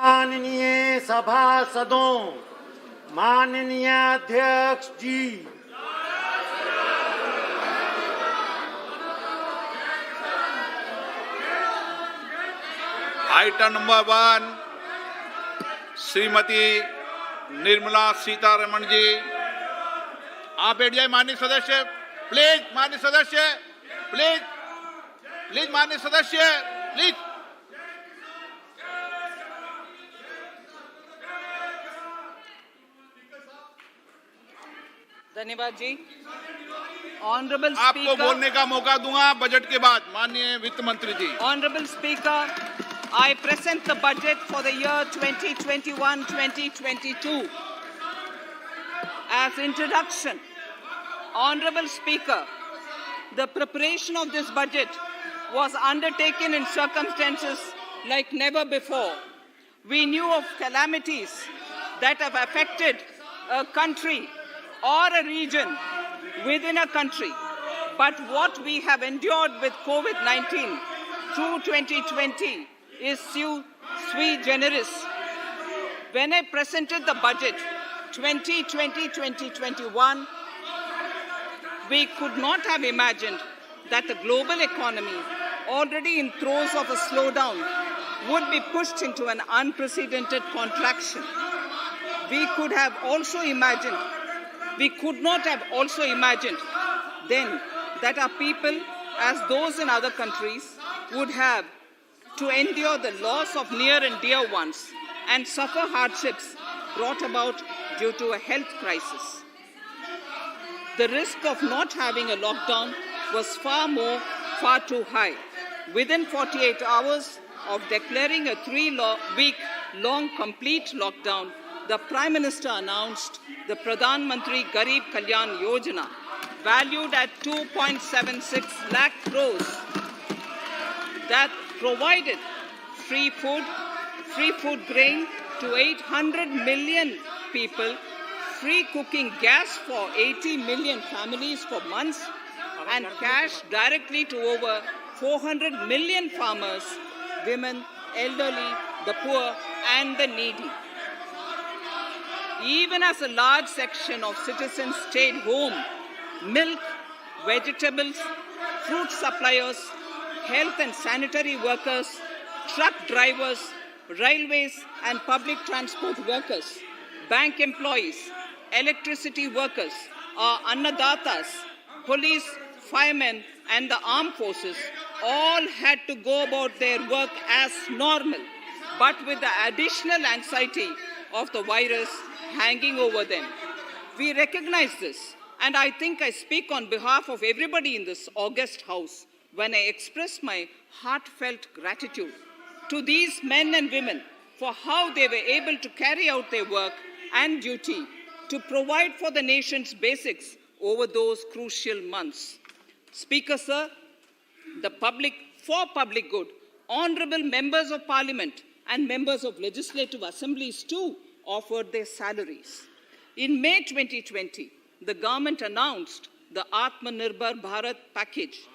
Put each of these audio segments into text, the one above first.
माननीय सभासदों, माननीय अध्यक्ष जी, आइटम नंबर 1 श्रीमती निर्मला सीतारमण जी, आप बैठ जाए। माननीय सदस्य प्लीज, माननीय सदस्य प्लीज, प्लीज माननीय सदस्य प्लीज। धन्यवाद जी। ऑनरेबल आपको स्पीकर, बोलने का मौका दूंगा बजट के बाद। माननीय वित्त मंत्री जी। Honorable Speaker, I present the budget for the year 2021-2022. As introduction, Honorable Speaker, the preparation of this budget was undertaken in circumstances like never before. We knew of calamities that have affected a country or a region within a country. But what we have endured with COVID-19 through 2020 is sui generis. When I presented the budget 2020-2021, we could not have imagined that the global economy, already in throes of a slowdown, would be pushed into an unprecedented contraction. We could not have also imagined then that our people, as those in other countries, would have to endure the loss of near and dear ones and suffer hardships brought about due to a health crisis. The risk of not having a lockdown was far too high. Within 48 hours of declaring a 3-week-long complete lockdown, the Prime Minister announced the Pradhan Mantri Garib Kalyan Yojana, valued at 2.76 lakh crores, that provided free food grain to 800 million people, free cooking gas for 80 million families for months, and cash directly to over 400 million farmers, women, elderly, the poor, and the needy. Even as a large section of citizens stayed home, milk, vegetables, fruit suppliers, health and sanitary workers, truck drivers, railways and public transport workers, bank employees, electricity workers, our annadatas, police, firemen and the armed forces all had to go about their work as normal, but with the additional anxiety of the virus hanging over them. We recognize this, and I think I speak on behalf of everybody in this august house when I express my heartfelt gratitude to these men and women for how they were able to carry out their work and duty to provide for the nation's basics over those crucial months. Speaker, sir, for public good, honorable members of parliament and members of legislative assemblies too offered their salaries. In May 2020, the government announced the Atmanirbhar Bharat package.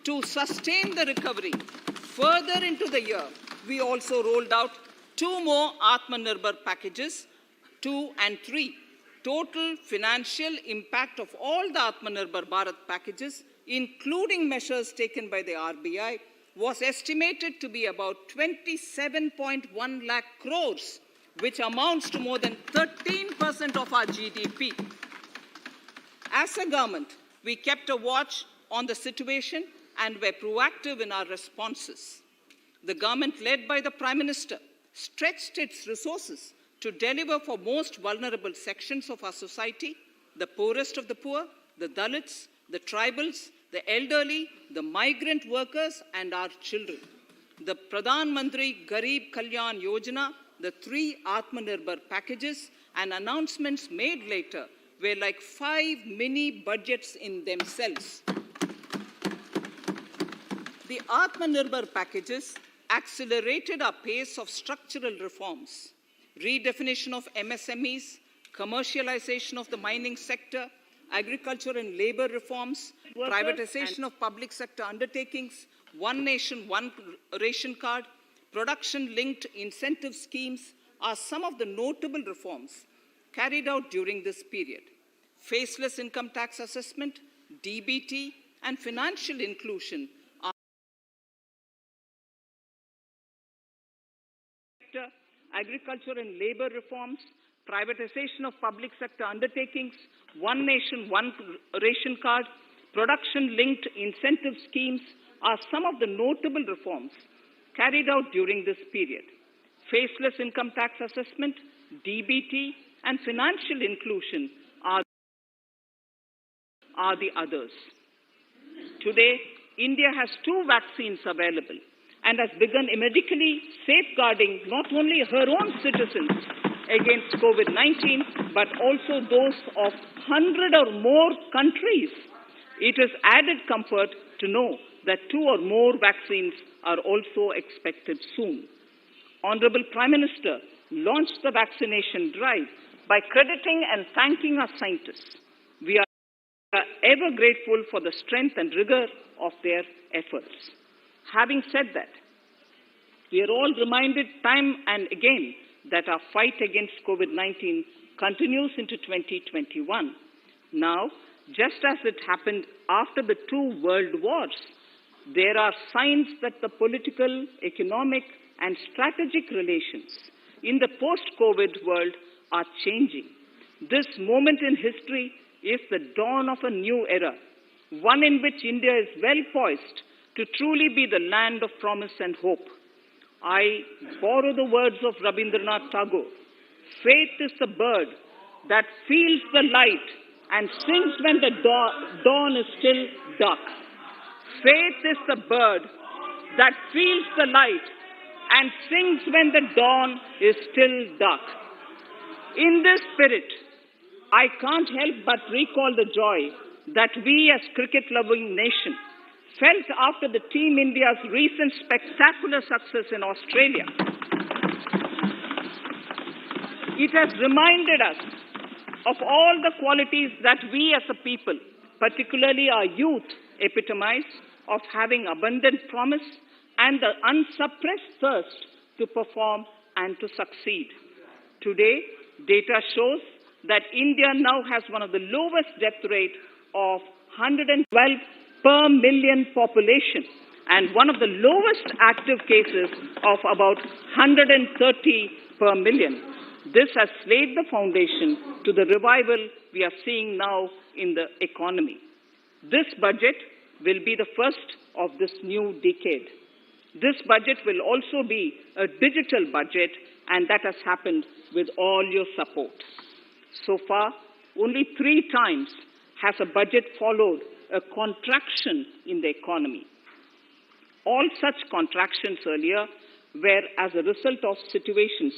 To sustain the recovery further into the year, we also rolled out 2 more Atmanirbhar packages, 2 and 3. Total financial impact of all the Atmanirbhar Bharat packages, including measures taken by the RBI, was estimated to be about 27.1 lakh crores, which amounts to more than 13% of our GDP. As a government, we kept a watch on the situation and were proactive in our responses. The government, led by the Prime Minister, stretched its resources to deliver for most vulnerable sections of our society, the poorest of the poor, the Dalits, the tribals, the elderly, the migrant workers, and our children. The Pradhan Mantri Garib Kalyan Yojana, the 3 Atmanirbhar packages, and announcements made later were like 5 mini budgets in themselves. The Atmanirbhar packages accelerated our pace of structural reforms, redefinition of MSMEs, commercialization of the mining sector, agriculture and labor reforms, privatization of public sector undertakings, one nation, one ration card, production-linked incentive schemes are some of the notable reforms carried out during this period. Faceless income tax assessment, DBT, and financial inclusion are agriculture and labor reforms, privatization of public sector undertakings, one nation, one ration card, production-linked incentive schemes are some of the notable reforms carried out during this period. Faceless income tax assessment, DBT, and financial inclusion are the others. Today, India has 2 vaccines available and has begun medically safeguarding not only her own citizens against COVID-19, but also those of 100 or more countries. It is added comfort to know that 2 or more vaccines are also expected soon. Honorable Prime Minister launched the vaccination drive by crediting and thanking our scientists. We are ever grateful for the strength and rigor of their efforts. Having said that, we are all reminded time and again that our fight against COVID-19 continues into 2021. Now, just as it happened after the 2 world wars, there are signs that the political, economic, and strategic relations in the post-COVID world are changing. This moment in history is the dawn of a new era, one in which India is well poised to truly be the land of promise and hope. I borrow the words of Rabindranath Tagore. Faith is the bird that feels the light and sings when the dawn is still dark. Faith is the bird that feels the light and sings when the dawn is still dark. In this spirit, I can't help but recall the joy that we as cricket-loving nation felt after the Team India's recent spectacular success in Australia. It has reminded us of all the qualities that we as a people, particularly our youth, epitomize of having abundant promise and the unsuppressed thirst to perform and to succeed. Today, data shows that India now has one of the lowest death rate of 112 per million population and one of the lowest active cases of about 130 per million. This has laid the foundation to the revival we are seeing now in the economy. This budget will be the first of this new decade. This budget will also be a digital budget, and that has happened with all your support. So far, only 3 times has a budget followed a contraction in the economy. All such contractions earlier were as a result of situations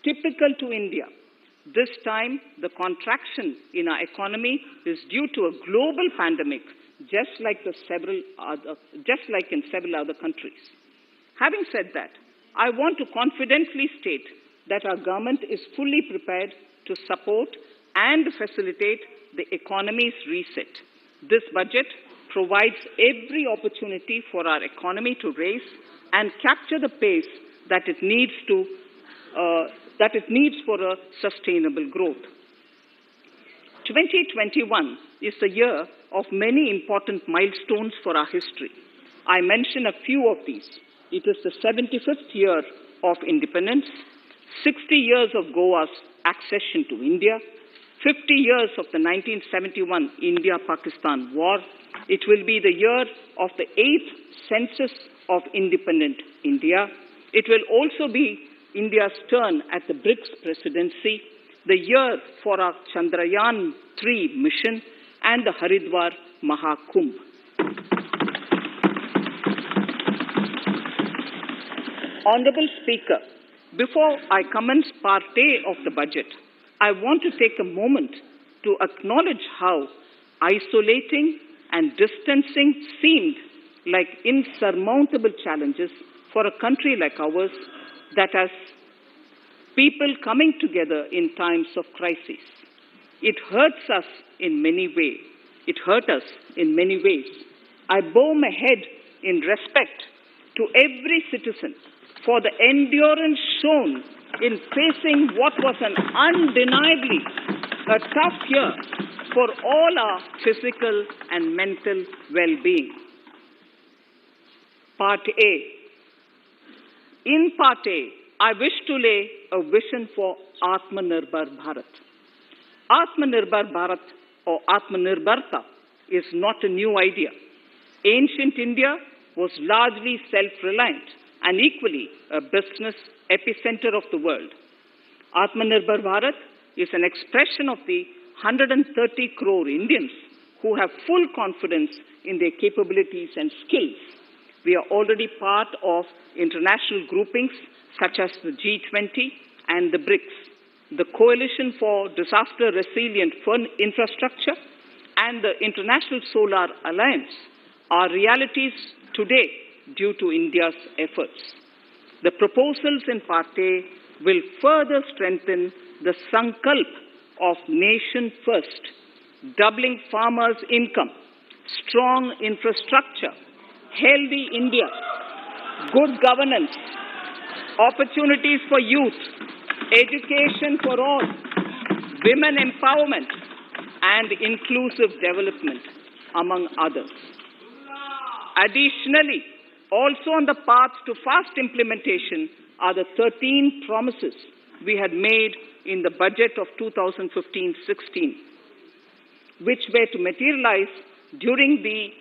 typical to India. This time, the contraction in our economy is due to a global pandemic, just like in several other countries. Having said that, I want to confidently state that our government is fully prepared to support and facilitate the economy's reset. This budget provides every opportunity for our economy to raise and capture the pace that it needs for a sustainable growth. 2021 is the year of many important milestones for our history. I mention a few of these. It is the 75th year of independence, 60 years of Goa's accession to India, 50 years of the 1971 India-Pakistan War. It will be the year of the 8th census of independent India. It will also be India's turn at the BRICS presidency, the year for our Chandrayaan-3 mission, and the Haridwar Mahakumbh. Honorable Speaker, before I commence Part A of the budget, I want to take a moment to acknowledge how isolating and distancing seemed like insurmountable challenges for a country like ours that has people coming together in times of crisis. It hurts us in many ways. It hurt us in many ways. I bow my head in respect to every citizen for the endurance shown in facing what was an undeniably a tough year for all our physical and mental well-being. Part A. In Part A, I wish to lay a vision for Atmanirbhar Bharat. Atmanirbhar Bharat or Atmanirbharta is not a new idea. Ancient India was largely self-reliant and equally a business epicenter of the world. Atmanirbhar Bharat is an expression of the 130 crore Indians who have full confidence in their capabilities and skills. We are already part of international groupings such as the G20 and the BRICS, the Coalition for Disaster Resilient Infrastructure, and the International Solar Alliance are realities today due to India's efforts. The proposals in Part A will further strengthen the sankalp of nation first, doubling farmers' income, strong infrastructure, healthy India, good governance, opportunities for youth, education for all, women empowerment, and inclusive development, among others. Additionally, also on the path to fast implementation are the 13 promises we had made in the budget of 2015-16, which were to materialize during the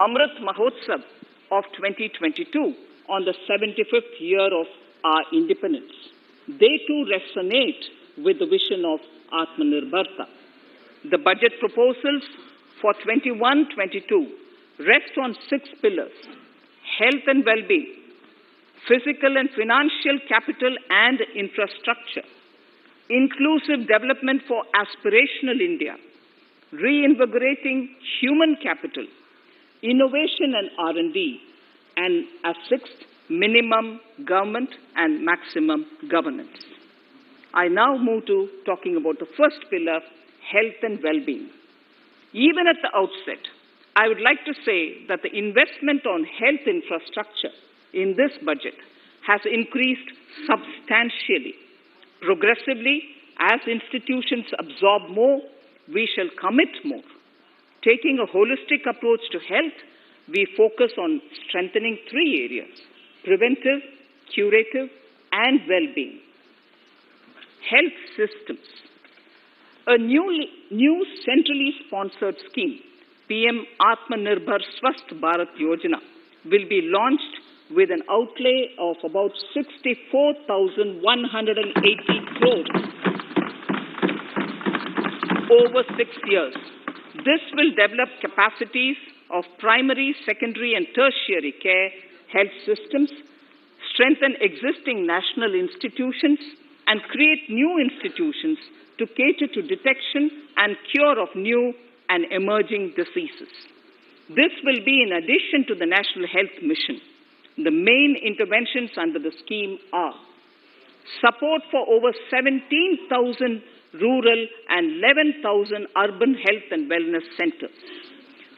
Amrit Mahotsav of 2022 on the 75th year of our independence. They too resonate with the vision of Atmanirbharta. The budget proposals for 21-22 rest on 6 pillars: health and well-being, physical and financial capital and infrastructure, inclusive development for aspirational India, reinvigorating human capital, innovation and R&D, and as 6th, minimum government and maximum governance. I now move to talking about the first pillar, health and well-being. Even at the outset, I would like to say that the investment on health infrastructure in this budget has increased substantially. Progressively, as institutions absorb more, we shall commit more. Taking a holistic approach to health, we focus on strengthening 3 areas: preventive, curative, and well-being. Health systems. A new centrally sponsored scheme, PM Atmanirbhar Swasth Bharat Yojana, will be launched with an outlay of about 64,180 crores over 6 years. This will develop capacities of primary, secondary, and tertiary care health systems, strengthen existing national institutions, and create new institutions to cater to detection and cure of new and emerging diseases. This will be in addition to the National Health Mission. The main interventions under the scheme are support for over 17,000 rural and 11,000 urban health and wellness centers,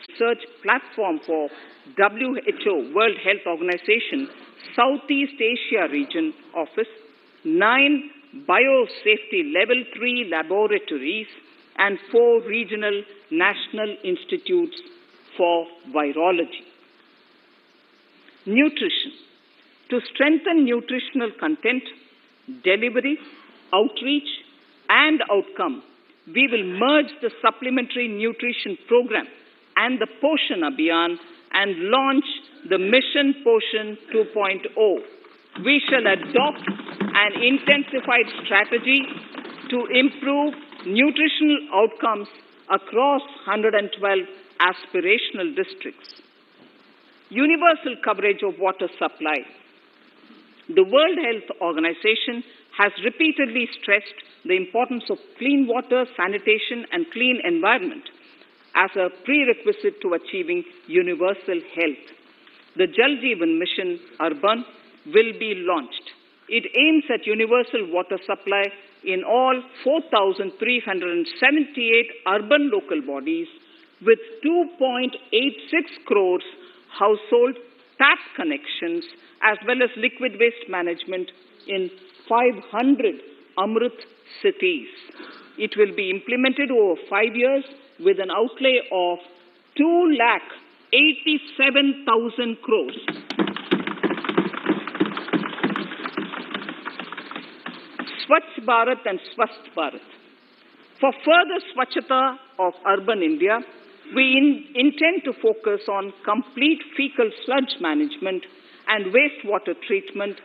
research platform for WHO, World Health Organization, Southeast Asia Region Office, 9 biosafety level 3 laboratories, and 4 regional national institutes for virology. Nutrition. To strengthen nutritional content, delivery, outreach, and outcome, we will merge the supplementary nutrition program and the Poshan Abhiyan and launch the Mission Poshan 2.0. We shall adopt an intensified strategy to improve nutritional outcomes across 112 aspirational districts. Universal coverage of water supply. The World Health Organization has repeatedly stressed the importance of clean water, sanitation, and clean environment as a prerequisite to achieving universal health. The Jal Jeevan Mission Urban will be launched. It aims at universal water supply in all 4,378 urban local bodies with 2.86 crores household tap connections, as well as liquid waste management in 500 Amrit cities. It will be implemented over 5 years with an outlay of 2,87,000 crores. Swachh Bharat and Swasth Bharat. For further Swachhata of urban India, we intend to focus on complete fecal sludge management and wastewater treatment,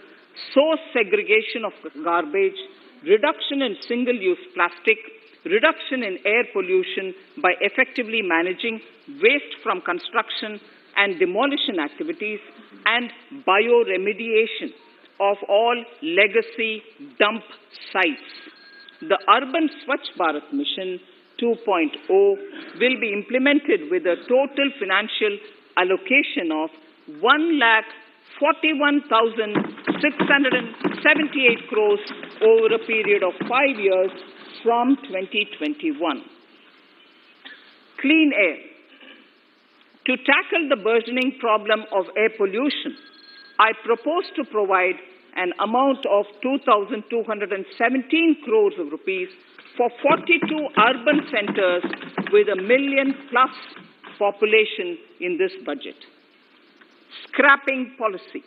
source segregation of garbage, reduction in single-use plastic, reduction in air pollution by effectively managing waste from construction and demolition activities, and bioremediation of all legacy dump sites. The Urban Swachh Bharat Mission 2.0 will be implemented with a total financial allocation of 1,41,678 crores over a period of 5 years from 2021. Clean air. To tackle the burgeoning problem of air pollution, I propose to provide an amount of 2,217 crores of rupees for 42 urban centers with a million-plus population in this budget. Scrapping policy.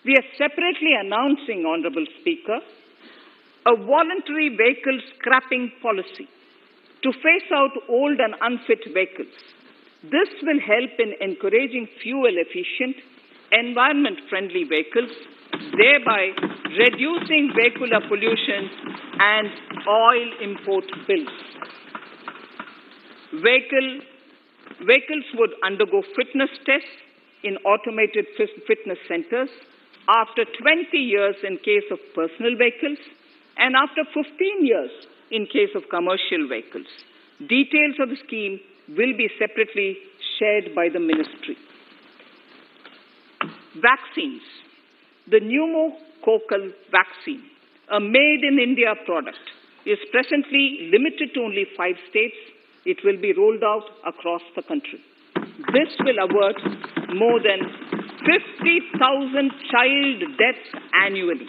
We are separately announcing, Honorable Speaker, a voluntary vehicle scrapping policy to phase out old and unfit vehicles. This will help in encouraging fuel-efficient, environment-friendly vehicles, thereby reducing vehicular pollution and oil import bills. Vehicles would undergo fitness tests in automated fitness centers after 20 years in case of personal vehicles and after 15 years in case of commercial vehicles. Details of the scheme will be separately shared by the ministry. Vaccines. The pneumococcal vaccine, a made-in-India product, is presently limited to only 5 states. It will be rolled out across the country. This will avert more than 50,000 child deaths annually.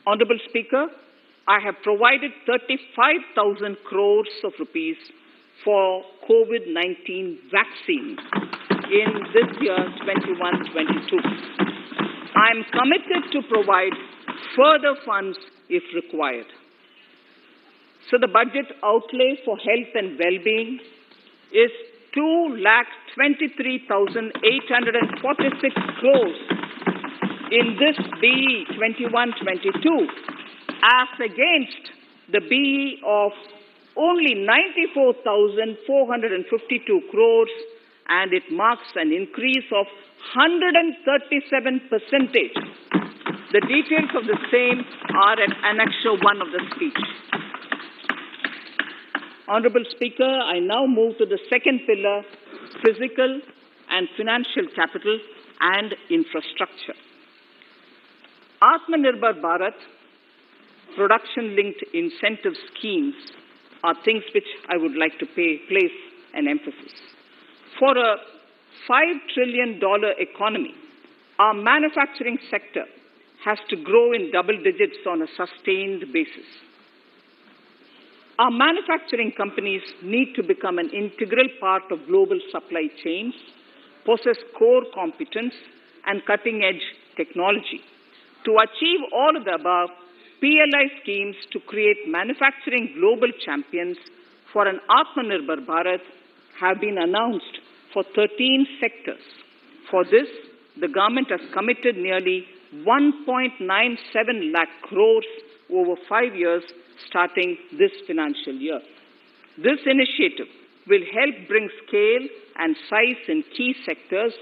Honorable Speaker, I have provided 35,000 crores of rupees for COVID-19 vaccines in this year 21-22. I am committed to provide further funds if required. So the budget outlay for health and well-being is 2,23,846 crores in this BE 21-22 as against the BE of only 94,452 crores, and it marks an increase of 137%. The details of the same are at Annexure 1 of the speech. Honorable Speaker, I now move to the second pillar, physical and financial capital and infrastructure. Atmanirbhar Bharat, production-linked incentive schemes are things which I would like to place an emphasis. For a $5 trillion economy, our manufacturing sector has to grow in double digits on a sustained basis. Our manufacturing companies need to become an integral part of global supply chains, possess core competence and cutting-edge technology. To achieve all of the above, PLI schemes to create manufacturing global champions for an Atmanirbhar Bharat have been announced for 13 sectors. For this, the government has committed nearly 1.97 lakh crores over 5 years starting this financial year. This initiative will help bring scale and size in key sectors,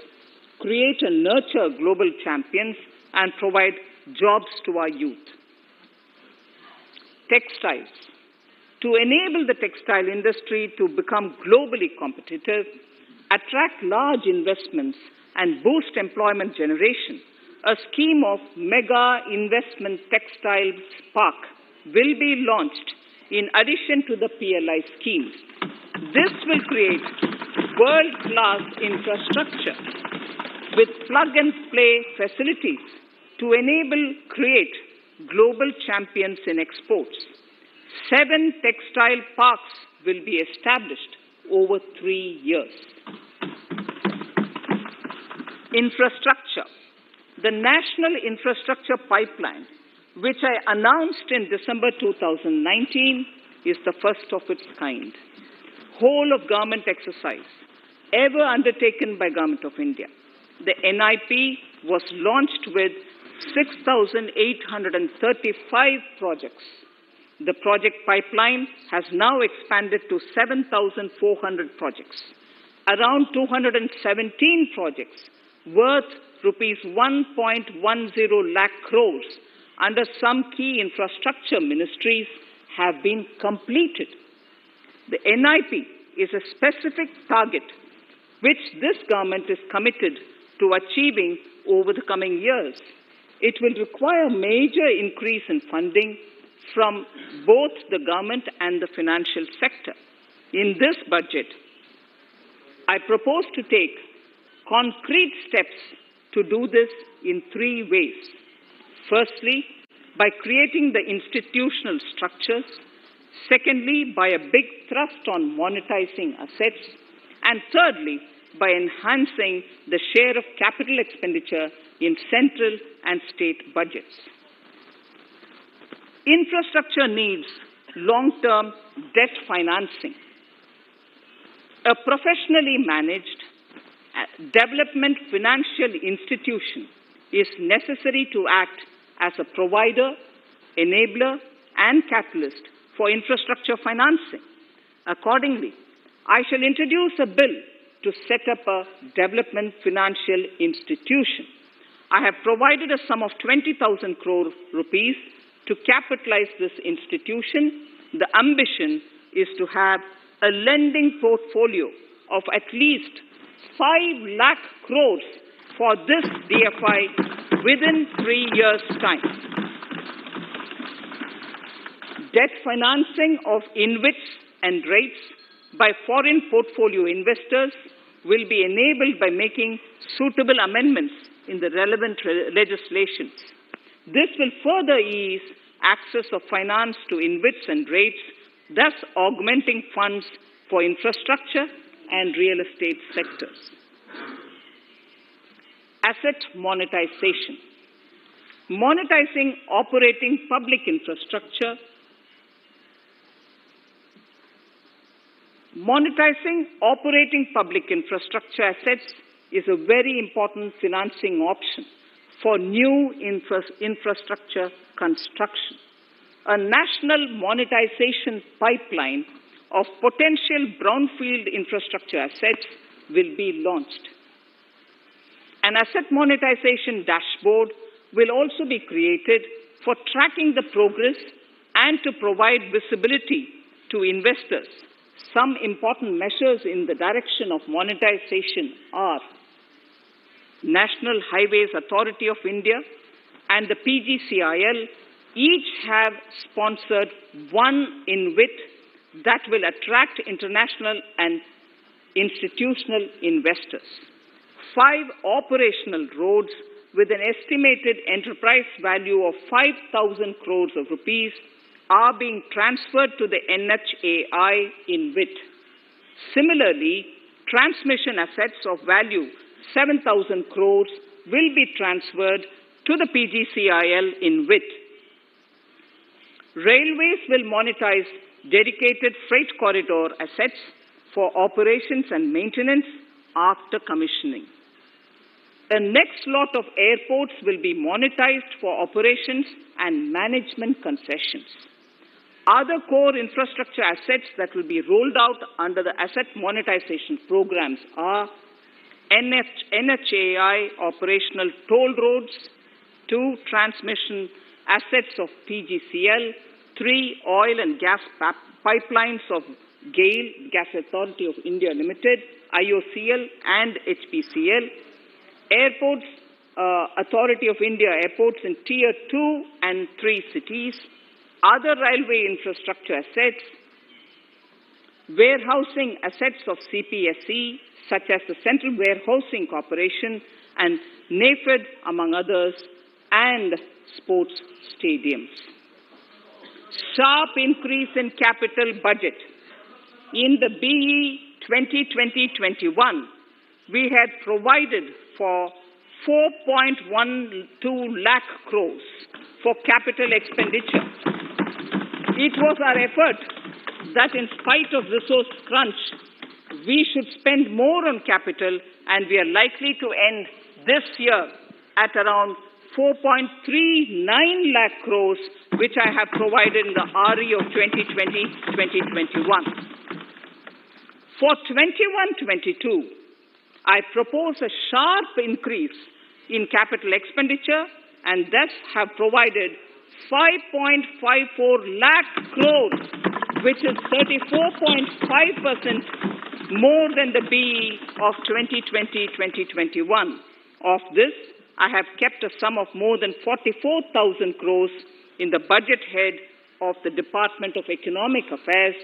create and nurture global champions, and provide jobs to our youth. Textiles. To enable the textile industry to become globally competitive, attract large investments, and boost employment generation, a scheme of Mega Investment Textiles Park will be launched in addition to the PLI schemes. This will create world-class infrastructure with plug-and-play facilities to create global champions in exports. 7 textile parks will be established over 3 years. Infrastructure. The National Infrastructure Pipeline, which I announced in December 2019, is the first of its kind. Whole of government exercise ever undertaken by Government of India. The NIP was launched with 6,835 projects. The project pipeline has now expanded to 7,400 projects. Around 217 projects worth rupees 1.10 lakh crores under some key infrastructure ministries have been completed. The NIP is a specific target which this government is committed to achieving over the coming years. It will require major increase in funding from both the government and the financial sector. In this budget, I propose to take concrete steps to do this in 3 ways. Firstly, by creating the institutional structures. Secondly, by a big thrust on monetizing assets. And thirdly, by enhancing the share of capital expenditure in central and state budgets. Infrastructure needs long-term debt financing. A professionally managed development financial institution is necessary to act as a provider, enabler, and catalyst for infrastructure financing. Accordingly, I shall introduce a bill to set up a development financial institution. I have provided a sum of 20,000 crore rupees to capitalize this institution. The ambition is to have a lending portfolio of at least 5 lakh crores for this DFI within 3 years' time. Debt financing of InvITs and rates by foreign portfolio investors will be enabled by making suitable amendments in the relevant legislations. This will further ease access of finance to InvITs and rates, thus augmenting funds for infrastructure and real estate sectors. Asset monetization. Monetizing operating public infrastructure. Monetizing operating public infrastructure assets is a very important financing option for new infrastructure construction. A national monetization pipeline of potential brownfield infrastructure assets will be launched. An asset monetization dashboard will also be created for tracking the progress and to provide visibility to investors. Some important measures in the direction of monetization are National Highways Authority of India and the PGCIL each have sponsored one InvIT that will attract international and institutional investors. 5 operational roads with an estimated enterprise value of 5,000 crores of rupees are being transferred to the NHAI InvIT. Similarly, transmission assets of value 7,000 crores will be transferred to the PGCIL InvIT. Railways will monetize dedicated freight corridor assets for operations and maintenance after commissioning. The next lot of airports will be monetized for operations and management concessions. Other core infrastructure assets that will be rolled out under the asset monetization programs are NHAI operational toll roads, 2 transmission assets of PGCL, 3 oil and gas pipelines of GAIL, Gas Authority of India Limited, IOCL and HPCL, Airports Authority of India airports in Tier 2 and 3 cities, other railway infrastructure assets, warehousing assets of CPSE, such as the Central Warehousing Corporation and NAFED, among others, and sports stadiums. Sharp increase in capital budget. In the BE 2020-21, we had provided for 4.12 lakh crores for capital expenditure. It was our effort that in spite of resource crunch, we should spend more on capital, and we are likely to end this year at around 4.39 lakh crores, which I have provided in the RE of 2020-2021. For 21-22, I propose a sharp increase in capital expenditure and thus have provided 5.54 lakh crores, which is 34.5% more than the BE of 2020-2021. Of this, I have kept a sum of more than 44,000 crores in the budget head of the Department of Economic Affairs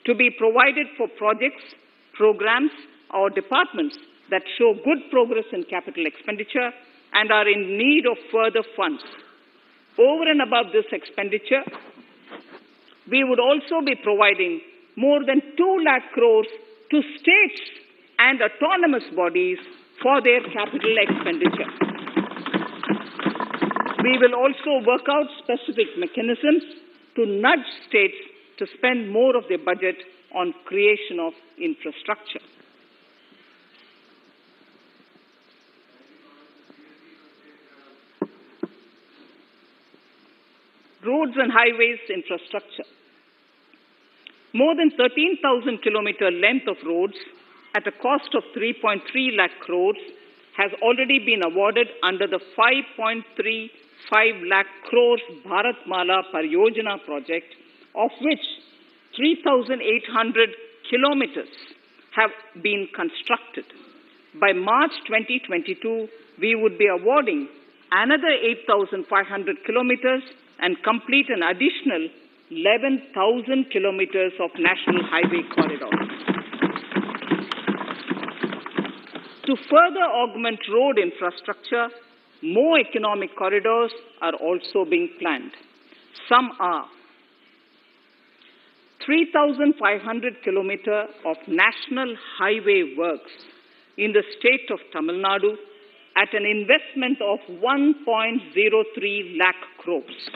to be provided for projects, programs, or departments that show good progress in capital expenditure and are in need of further funds. Over and above this expenditure, we would also be providing more than 2 lakh crores to states and autonomous bodies for their capital expenditure. We will also work out specific mechanisms to nudge states to spend more of their budget on creation of infrastructure. Roads and highways infrastructure. More than 13,000 kilometer length of roads at a cost of 3.3 lakh crores has already been awarded under the 5.35 lakh crores Bharatmala Pariyojana project, of which 3,800 kilometers have been constructed. By March 2022, we would be awarding another 8,500 kilometers and complete an additional 11,000 kilometers of national highway corridors. To further augment road infrastructure, more economic corridors are also being planned. Some are 3,500 kilometers of national highway works in the state of Tamil Nadu at an investment of 1.03 lakh crores.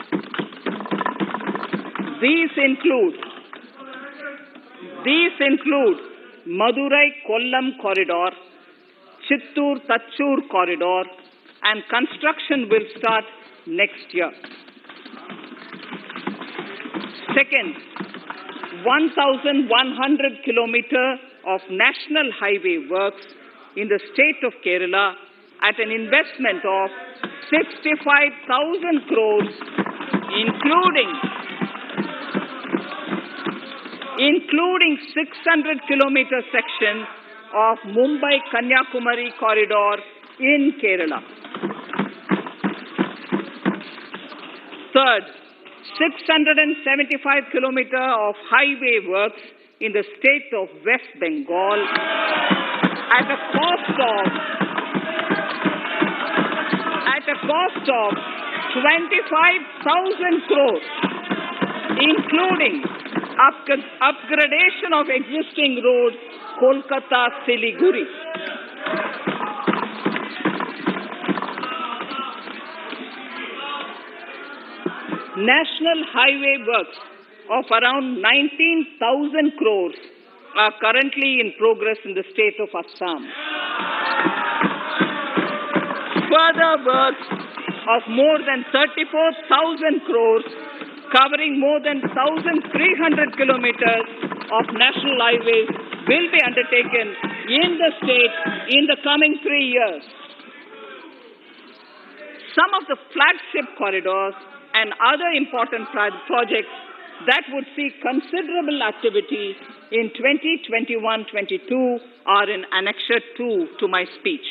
These include Madurai-Kollam corridor, Chittoor-Tachur corridor, and construction will start next year. Second, 1,100 kilometers of national highway works in the state of Kerala at an investment of 65,000 crores, including 600 kilometer section of Mumbai-Kanyakumari corridor in Kerala. Third, 675 kilometers of highway works in the state of West Bengal at a cost of 25,000 crores, including upgradation of existing road Kolkata-Siliguri. National highway works of around 19,000 crores are currently in progress in the state of Assam. Further works of more than 34,000 crores covering more than 1,300 kilometers of national highways will be undertaken in the state in the coming 3 years. Some of the flagship corridors and other important projects that would see considerable activity in 2021-22 are in Annexure 2 to my speech.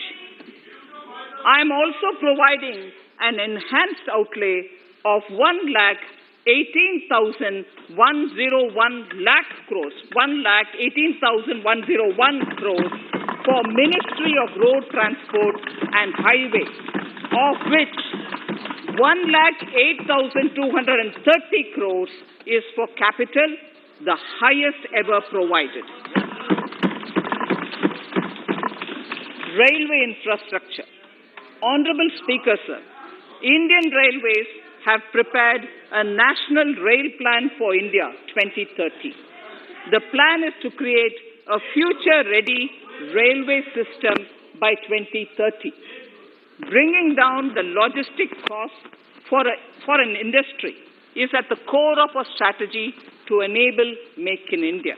I am also providing an enhanced outlay of 1,80,000 18,101 lakh crores, 1,18,101 crores for Ministry of Road Transport and Highways, of which 1,08,230 crores is for capital, the highest ever provided. Railway infrastructure. Honorable Speaker, sir, Indian Railways have prepared a National Rail Plan for India 2030. The plan is to create a future-ready railway system by 2030. Bringing down the logistic costs for an industry is at the core of our strategy to enable Make in India.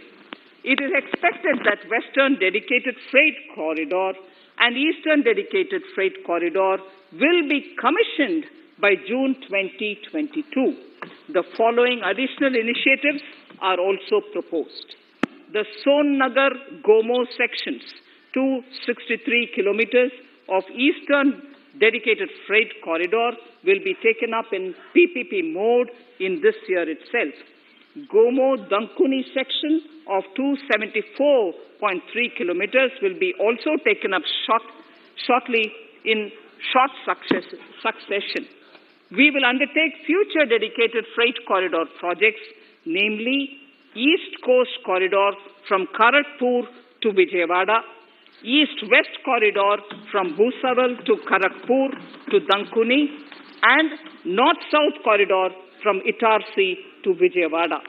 It is expected that Western Dedicated Freight Corridor and Eastern Dedicated Freight Corridor will be commissioned by June 2022. The following additional initiatives are also proposed. The Sonnagar-Gomo sections, 263 kilometers of Eastern Dedicated Freight Corridor, will be taken up in PPP mode in this year itself. Gomo-Dankuni section of 274.3 kilometers will be also taken up shortly in short succession. We will undertake future dedicated freight corridor projects, namely East Coast Corridor from Kharagpur to Vijayawada, East-West Corridor from Bhusaval to Kharagpur to Dankuni, and North-South Corridor from Itarsi to Vijayawada.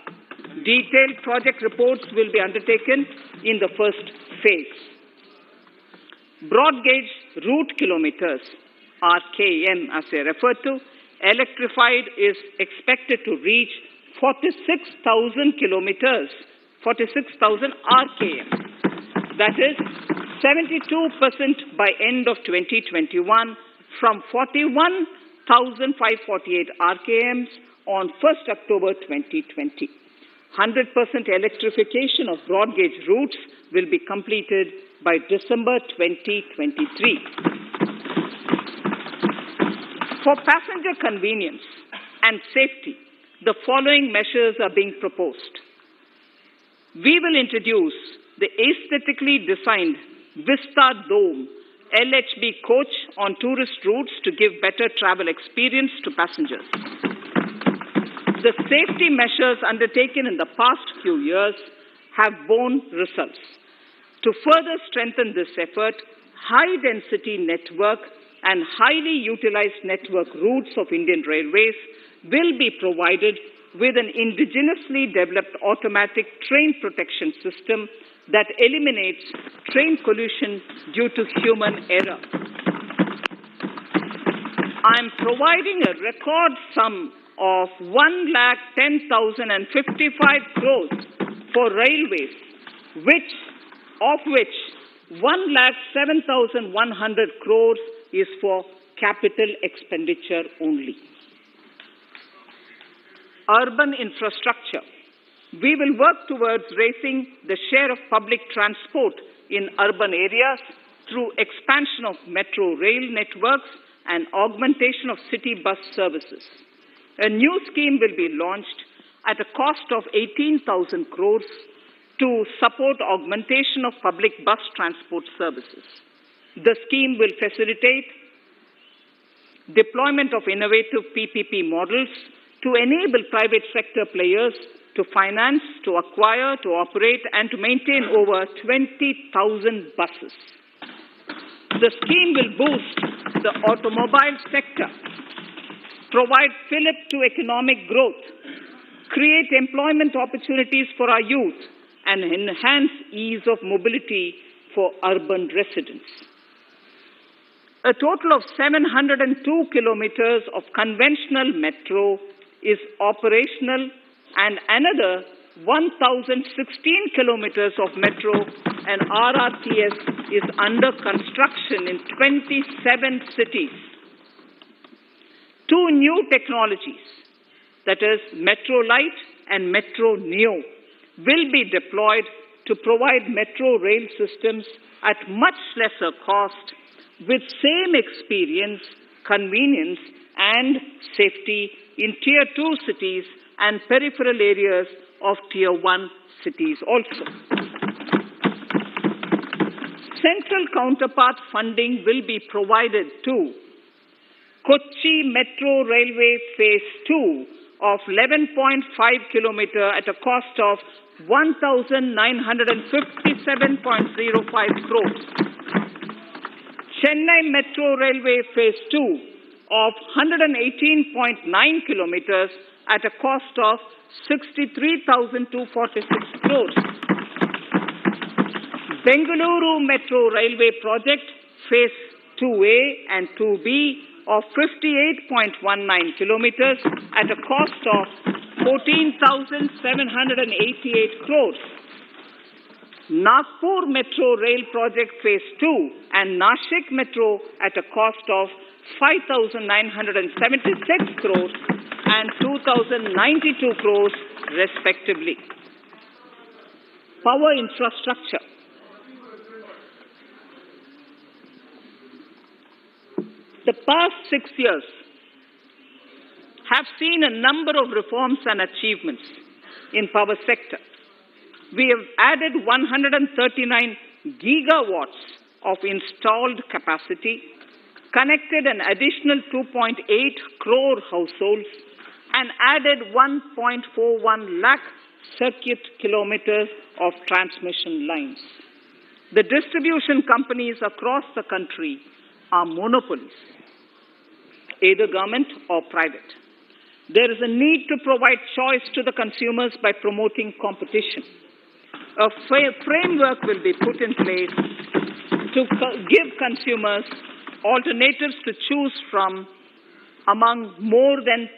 Detailed project reports will be undertaken in the first phase. Broad gauge route kilometers, RKM as I referred to, electrified is expected to reach 46,000 kilometers, 46,000 RKM. That is 72% by end of 2021 from 41,548 RKMs on 1st October 2020. 100% electrification of broad gauge routes will be completed by December 2023. For passenger convenience and safety, the following measures are being proposed. We will introduce the aesthetically designed Vista Dome LHB coach on tourist routes to give better travel experience to passengers. The safety measures undertaken in the past few years have borne results. To further strengthen this effort, high-density network and highly utilized network routes of Indian Railways will be provided with an indigenously developed automatic train protection system that eliminates train collision due to human error. I am providing a record sum of 1,10,055 crores for railways, of which 1,07,100 crores is for capital expenditure only. Urban infrastructure. We will work towards raising the share of public transport in urban areas through expansion of metro rail networks and augmentation of city bus services. A new scheme will be launched at a cost of 18,000 crores to support augmentation of public bus transport services. The scheme will facilitate deployment of innovative PPP models to enable private sector players to finance, to acquire, to operate, and to maintain over 20,000 buses. The scheme will boost the automobile sector, provide fillip to economic growth, create employment opportunities for our youth, and enhance ease of mobility for urban residents. A total of 702 kilometers of conventional metro is operational, and another 1,016 kilometers of metro and RRTS is under construction in 27 cities. 2 new technologies, that is Metro Light and Metro Neo, will be deployed to provide metro rail systems at much lesser cost with same experience, convenience, and safety in Tier 2 cities and peripheral areas of Tier 1 cities also. Central counterpart funding will be provided to Kochi Metro Railway Phase 2 of 11.5 kilometer at a cost of 1,957.05 crores. Chennai Metro Railway Phase 2 of 118.9 kilometers at a cost of 63,246 crores. Bengaluru Metro Railway Project Phase 2A and 2B of 58.19 kilometers at a cost of 14,788 crores. Nagpur Metro Rail Project Phase 2 and Nashik Metro at a cost of 5,976 crores and 2,092 crores respectively. Power infrastructure. The past 6 years have seen a number of reforms and achievements in power sector. We have added 139 gigawatts of installed capacity, connected an additional 2.8 crore households, and added 1.41 lakh circuit kilometers of transmission lines. The distribution companies across the country are monopolies, either government or private. There is a need to provide choice to the consumers by promoting competition. A framework will be put in place to give consumers alternatives to choose from among more than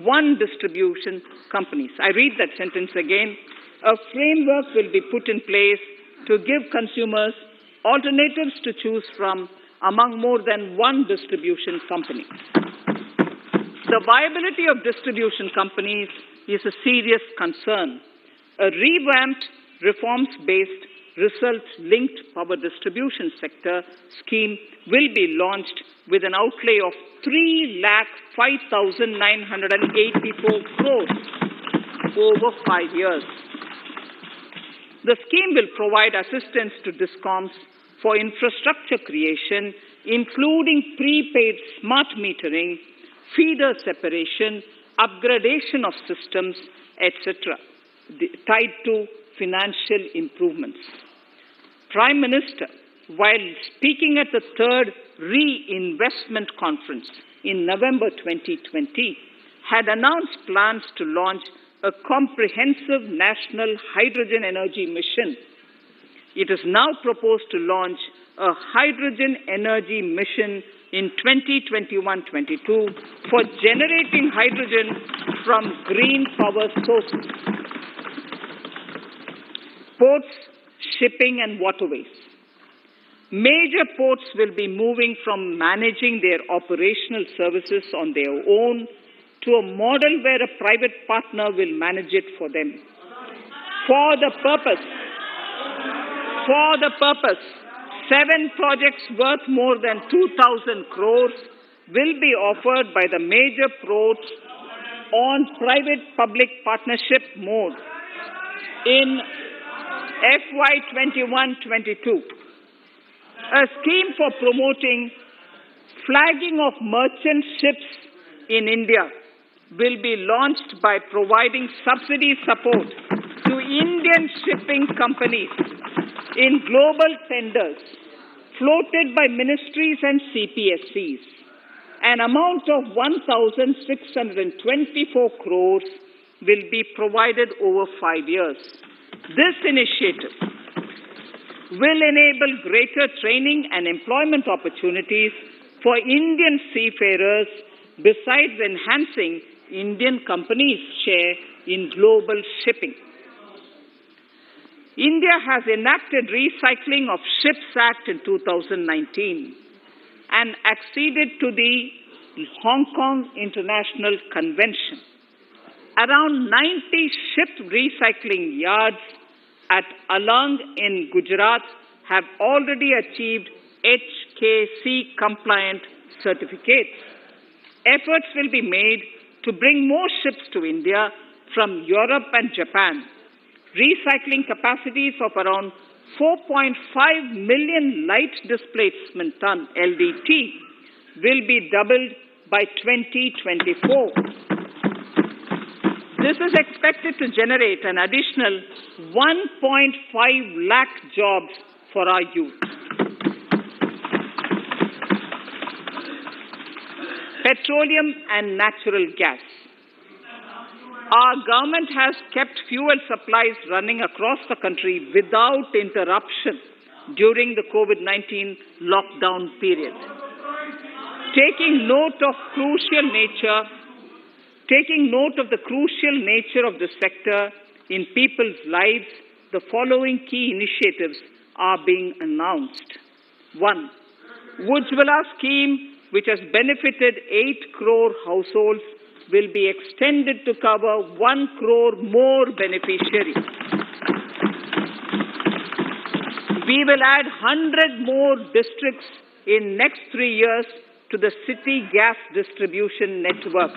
one distribution companies. I read that sentence again. A framework will be put in place to give consumers alternatives to choose from among more than one distribution company. The viability of distribution companies is a serious concern. A revamped, reforms-based, result-linked power distribution sector scheme will be launched with an outlay of 3,05,984 crores over 5 years. The scheme will provide assistance to DISCOMs for infrastructure creation, including prepaid smart metering, feeder separation, upgradation of systems, etc., tied to financial improvements. Prime Minister, while speaking at the third Reinvestment Conference in November 2020, had announced plans to launch a comprehensive national hydrogen energy mission. It is now proposed to launch a hydrogen energy mission in 2021-22 for generating hydrogen from green power sources. Ports, shipping and waterways. Major ports will be moving from managing their operational services on their own to a model where a private partner will manage it for them. For the purpose, 7 projects worth more than 2,000 crores will be offered by the major ports on private-public partnership mode in FY 21-22. A scheme for promoting flagging of merchant ships in India will be launched by providing subsidy support to Indian shipping companies in global tenders floated by ministries and CPSCs. An amount of 1,624 crores will be provided over 5 years. This initiative will enable greater training and employment opportunities for Indian seafarers, besides enhancing Indian companies' share in global shipping. India has enacted Recycling of Ships Act in 2019 and acceded to the Hong Kong International Convention. Around 90 ship recycling yards at Alang in Gujarat have already achieved HKC-compliant certificates. Efforts will be made to bring more ships to India from Europe and Japan. Recycling capacities of around 4.5 million light displacement ton LDT will be doubled by 2024. This is expected to generate an additional 1.5 lakh jobs for our youth. Petroleum and natural gas. Our government has kept fuel supplies running across the country without interruption during the COVID-19 lockdown period. Taking note of the crucial nature of the sector in people's lives, the following key initiatives are being announced. 1. Ujjwala scheme, which has benefited 8 crore households, will be extended to cover 1 crore more beneficiaries. We will add 100 more districts in next 3 years to the city gas distribution network.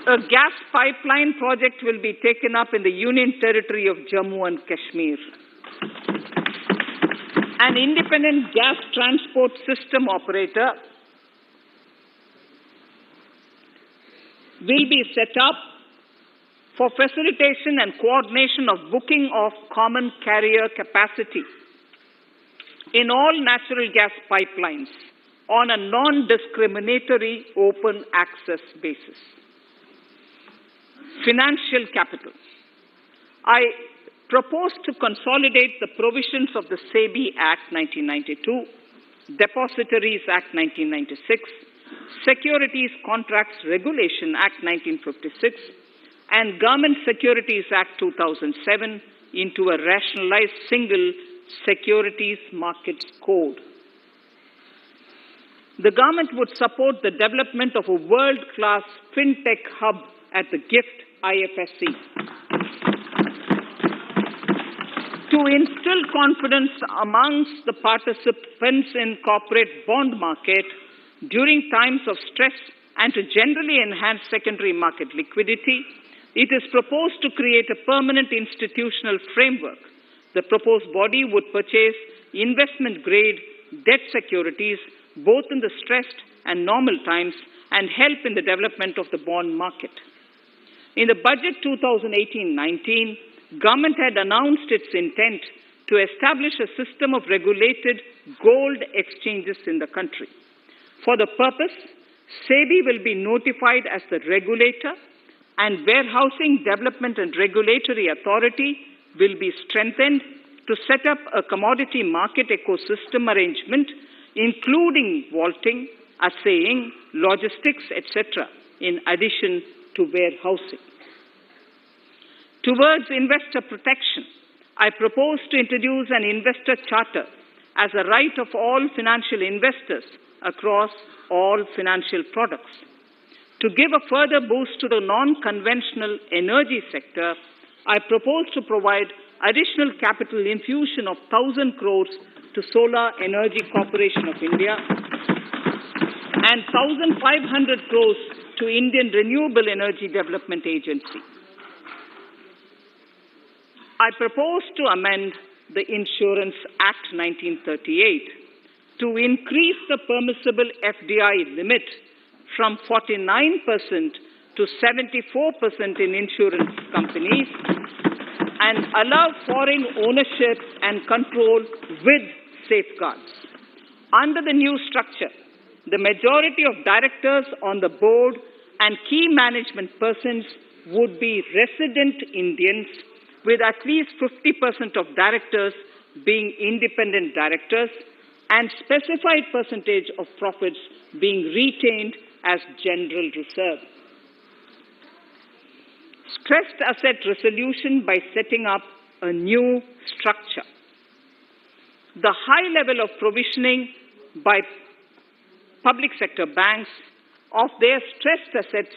A gas pipeline project will be taken up in the Union Territory of Jammu and Kashmir. An independent gas transport system operator will be set up for facilitation and coordination of booking of common carrier capacity in all natural gas pipelines on a non-discriminatory open access basis. Financial capital. I propose to consolidate the provisions of the SEBI Act 1992, Depositories Act 1996, Securities Contracts Regulation Act 1956, and Government Securities Act 2007 into a rationalized single securities markets code. The government would support the development of a world-class fintech hub at the GIFT IFSC. To instill confidence amongst the participants in corporate bond market during times of stress and to generally enhance secondary market liquidity, it is proposed to create a permanent institutional framework. The proposed body would purchase investment-grade debt securities both in the stressed and normal times and help in the development of the bond market. In the budget 2018-19, government had announced its intent to establish a system of regulated gold exchanges in the country. For the purpose, SEBI will be notified as the regulator, and Warehousing Development and Regulatory Authority will be strengthened to set up a commodity market ecosystem arrangement, including vaulting, assaying, logistics, etc., in addition to warehousing. Towards investor protection, I propose to introduce an investor charter as a right of all financial investors across all financial products. To give a further boost to the non-conventional energy sector, I propose to provide additional capital infusion of 1,000 crores to Solar Energy Corporation of India and 1,500 crores to Indian Renewable Energy Development Agency. I propose to amend the Insurance Act 1938 to increase the permissible FDI limit from 49% to 74% in insurance companies and allow foreign ownership and control with safeguards. Under the new structure, the majority of directors on the board and key management persons would be resident Indians, with at least 50% of directors being independent directors and specified percentage of profits being retained as general reserve. Stressed asset resolution by setting up a new structure. The high level of provisioning by public sector banks of their stressed assets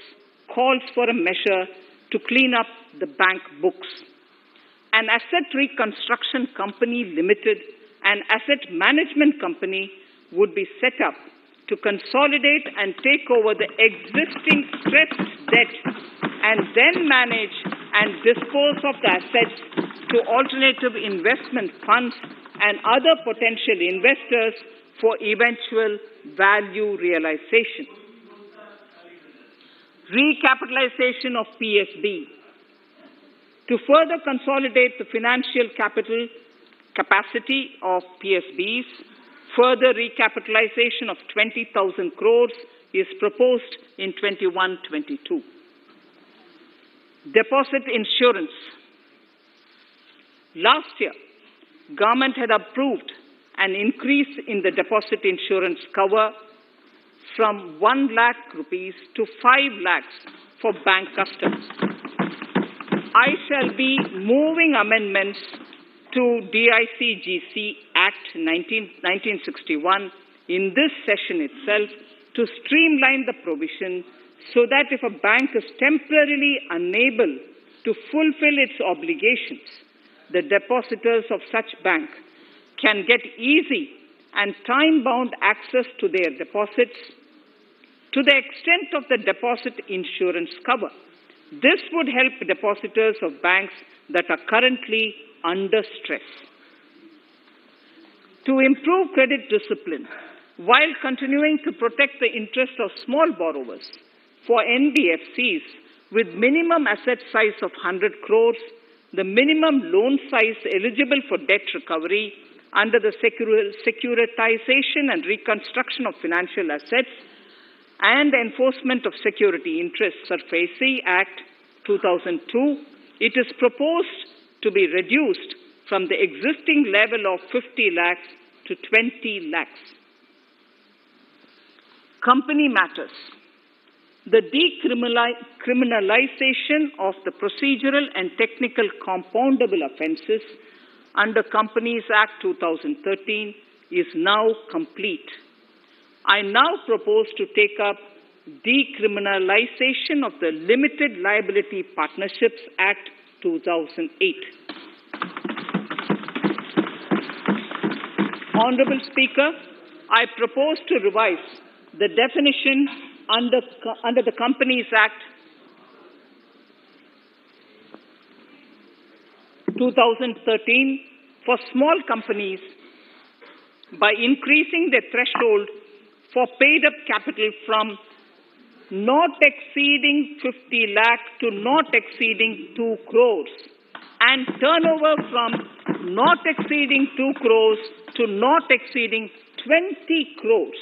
calls for a measure to clean up the bank books. An asset reconstruction company limited and asset management company would be set up to consolidate and take over the existing stressed debt and then manage and dispose of the assets to alternative investment funds and other potential investors for eventual value realization. Recapitalization of PSB. To further consolidate the financial capital capacity of PSBs, further recapitalization of 20,000 crores is proposed in 21-22. Deposit insurance. Last year, government had approved an increase in the deposit insurance cover from 1 lakh rupees to 5 lakhs for bank customers. I shall be moving amendments to DICGC Act 1961 in this session itself to streamline the provision so that if a bank is temporarily unable to fulfill its obligations, the depositors of such bank can get easy and time-bound access to their deposits to the extent of the deposit insurance cover. This would help depositors of banks that are currently under stress. To improve credit discipline, while continuing to protect the interests of small borrowers, for NBFCs with minimum asset size of 100 crores, the minimum loan size eligible for debt recovery under the Securitization and Reconstruction of Financial Assets and Enforcement of Security Interests SARFAESI Act 2002, it is proposed to be reduced from the existing level of 50 lakhs to 20 lakhs. Company matters. The decriminalization of the procedural and technical compoundable offences under Companies Act 2013 is now complete. I now propose to take up decriminalization of the Limited Liability Partnerships Act 2008. Honourable Speaker, I propose to revise the definition under the Companies Act 2013 for small companies by increasing the threshold for paid-up capital from not exceeding 50 lakh to not exceeding 2 crores and turnover from not exceeding 2 crores to not exceeding 20 crores.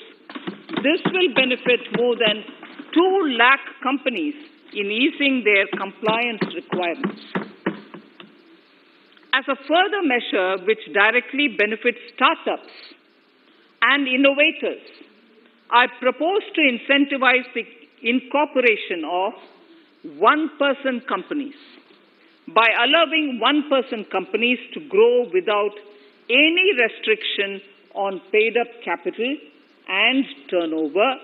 This will benefit more than 2 lakh companies in easing their compliance requirements. As a further measure which directly benefits startups and innovators, I propose to incentivize the incorporation of one-person companies by allowing one-person companies to grow without any restriction on paid-up capital and turnover,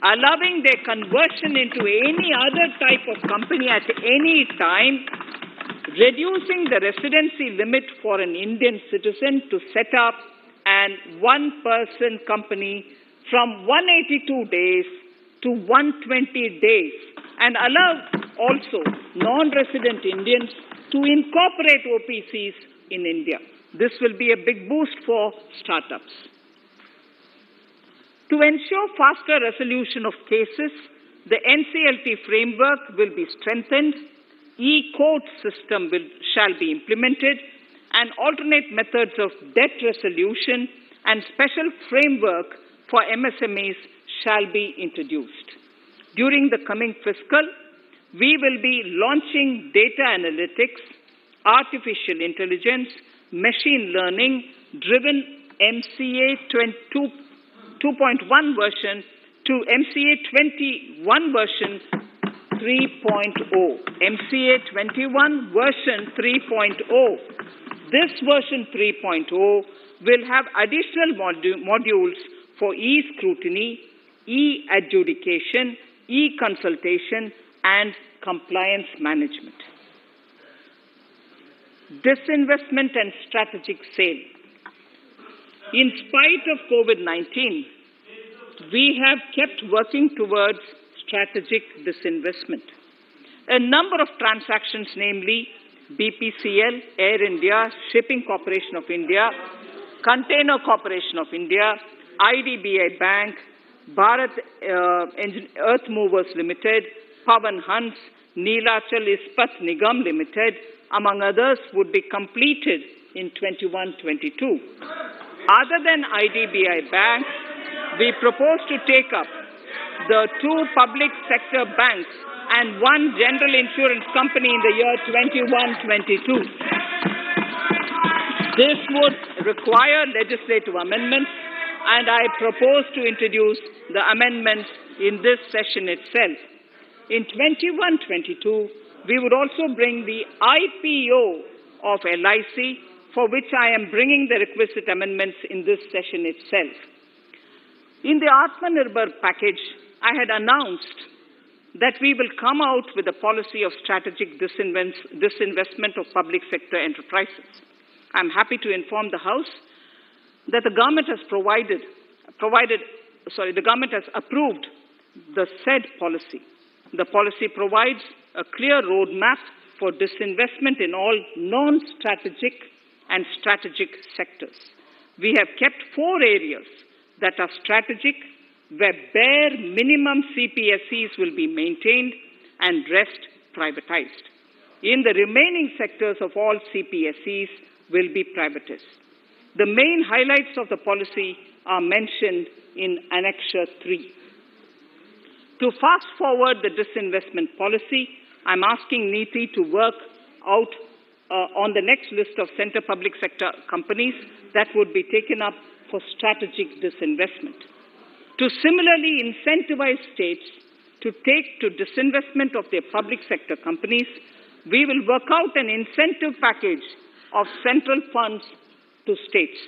allowing their conversion into any other type of company at any time, reducing the residency limit for an Indian citizen to set up an one-person company from 182 days to 120 days, and allow also non-resident Indians to incorporate OPCs in India. This will be a big boost for startups. To ensure faster resolution of cases, the NCLT framework will be strengthened, e-court system shall be implemented, and alternate methods of debt resolution and special framework for MSMEs shall be introduced. During the coming fiscal, we will be launching data analytics, artificial intelligence, machine learning driven MCA 2.1 version to MCA 21 version 3.0. MCA 21 version 3.0. This version 3.0 will have additional modules for e-scrutiny, e-adjudication, e-consultation, and compliance management. Disinvestment and strategic sale. In spite of COVID-19, we have kept working towards strategic disinvestment. A number of transactions, namely BPCL, Air India, Shipping Corporation of India, Container Corporation of India, IDBI Bank, Bharat Earth Movers Limited, Pavan Hans, Neelachal Ispat Nigam Limited, among others, would be completed in 21-22. Other than IDBI Bank, we propose to take up the 2 public sector banks and 1 general insurance company in the year 21-22. This would require legislative amendments, and I propose to introduce the amendments in this session itself. In 21-22, we would also bring the IPO of LIC, for which I am bringing the requisite amendments in this session itself. In the Atmanirbhar package, I had announced that we will come out with a policy of strategic disinvestment of public sector enterprises. I'm happy to inform the House that the government has the government has approved the said policy. The policy provides a clear roadmap for disinvestment in all non-strategic and strategic sectors. We have kept 4 areas that are strategic, where bare minimum CPSEs will be maintained and rest privatized. In the remaining sectors of all CPSEs will be privatized. The main highlights of the policy are mentioned in Annexure 3. To fast forward the disinvestment policy, I'm asking NITI to work out on the next list of centre public sector companies that would be taken up for strategic disinvestment. To similarly incentivize states to take to disinvestment of their public sector companies, we will work out an incentive package of central funds to states.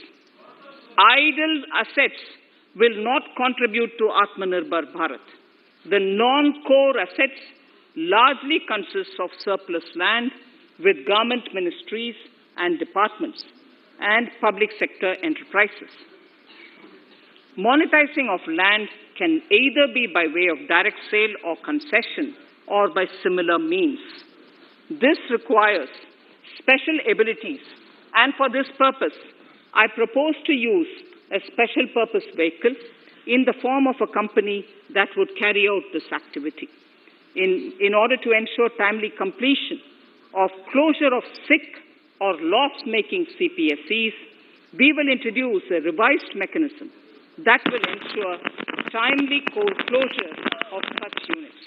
Idle assets will not contribute to Atmanirbhar Bharat. The non-core assets largely consist of surplus land with government ministries and departments and public sector enterprises. Monetizing of land can either be by way of direct sale or concession or by similar means. This requires special abilities, and for this purpose, I propose to use a special purpose vehicle in the form of a company that would carry out this activity. In order to ensure timely completion of closure of sick or loss-making CPSEs, we will introduce a revised mechanism that will ensure timely closure of such units.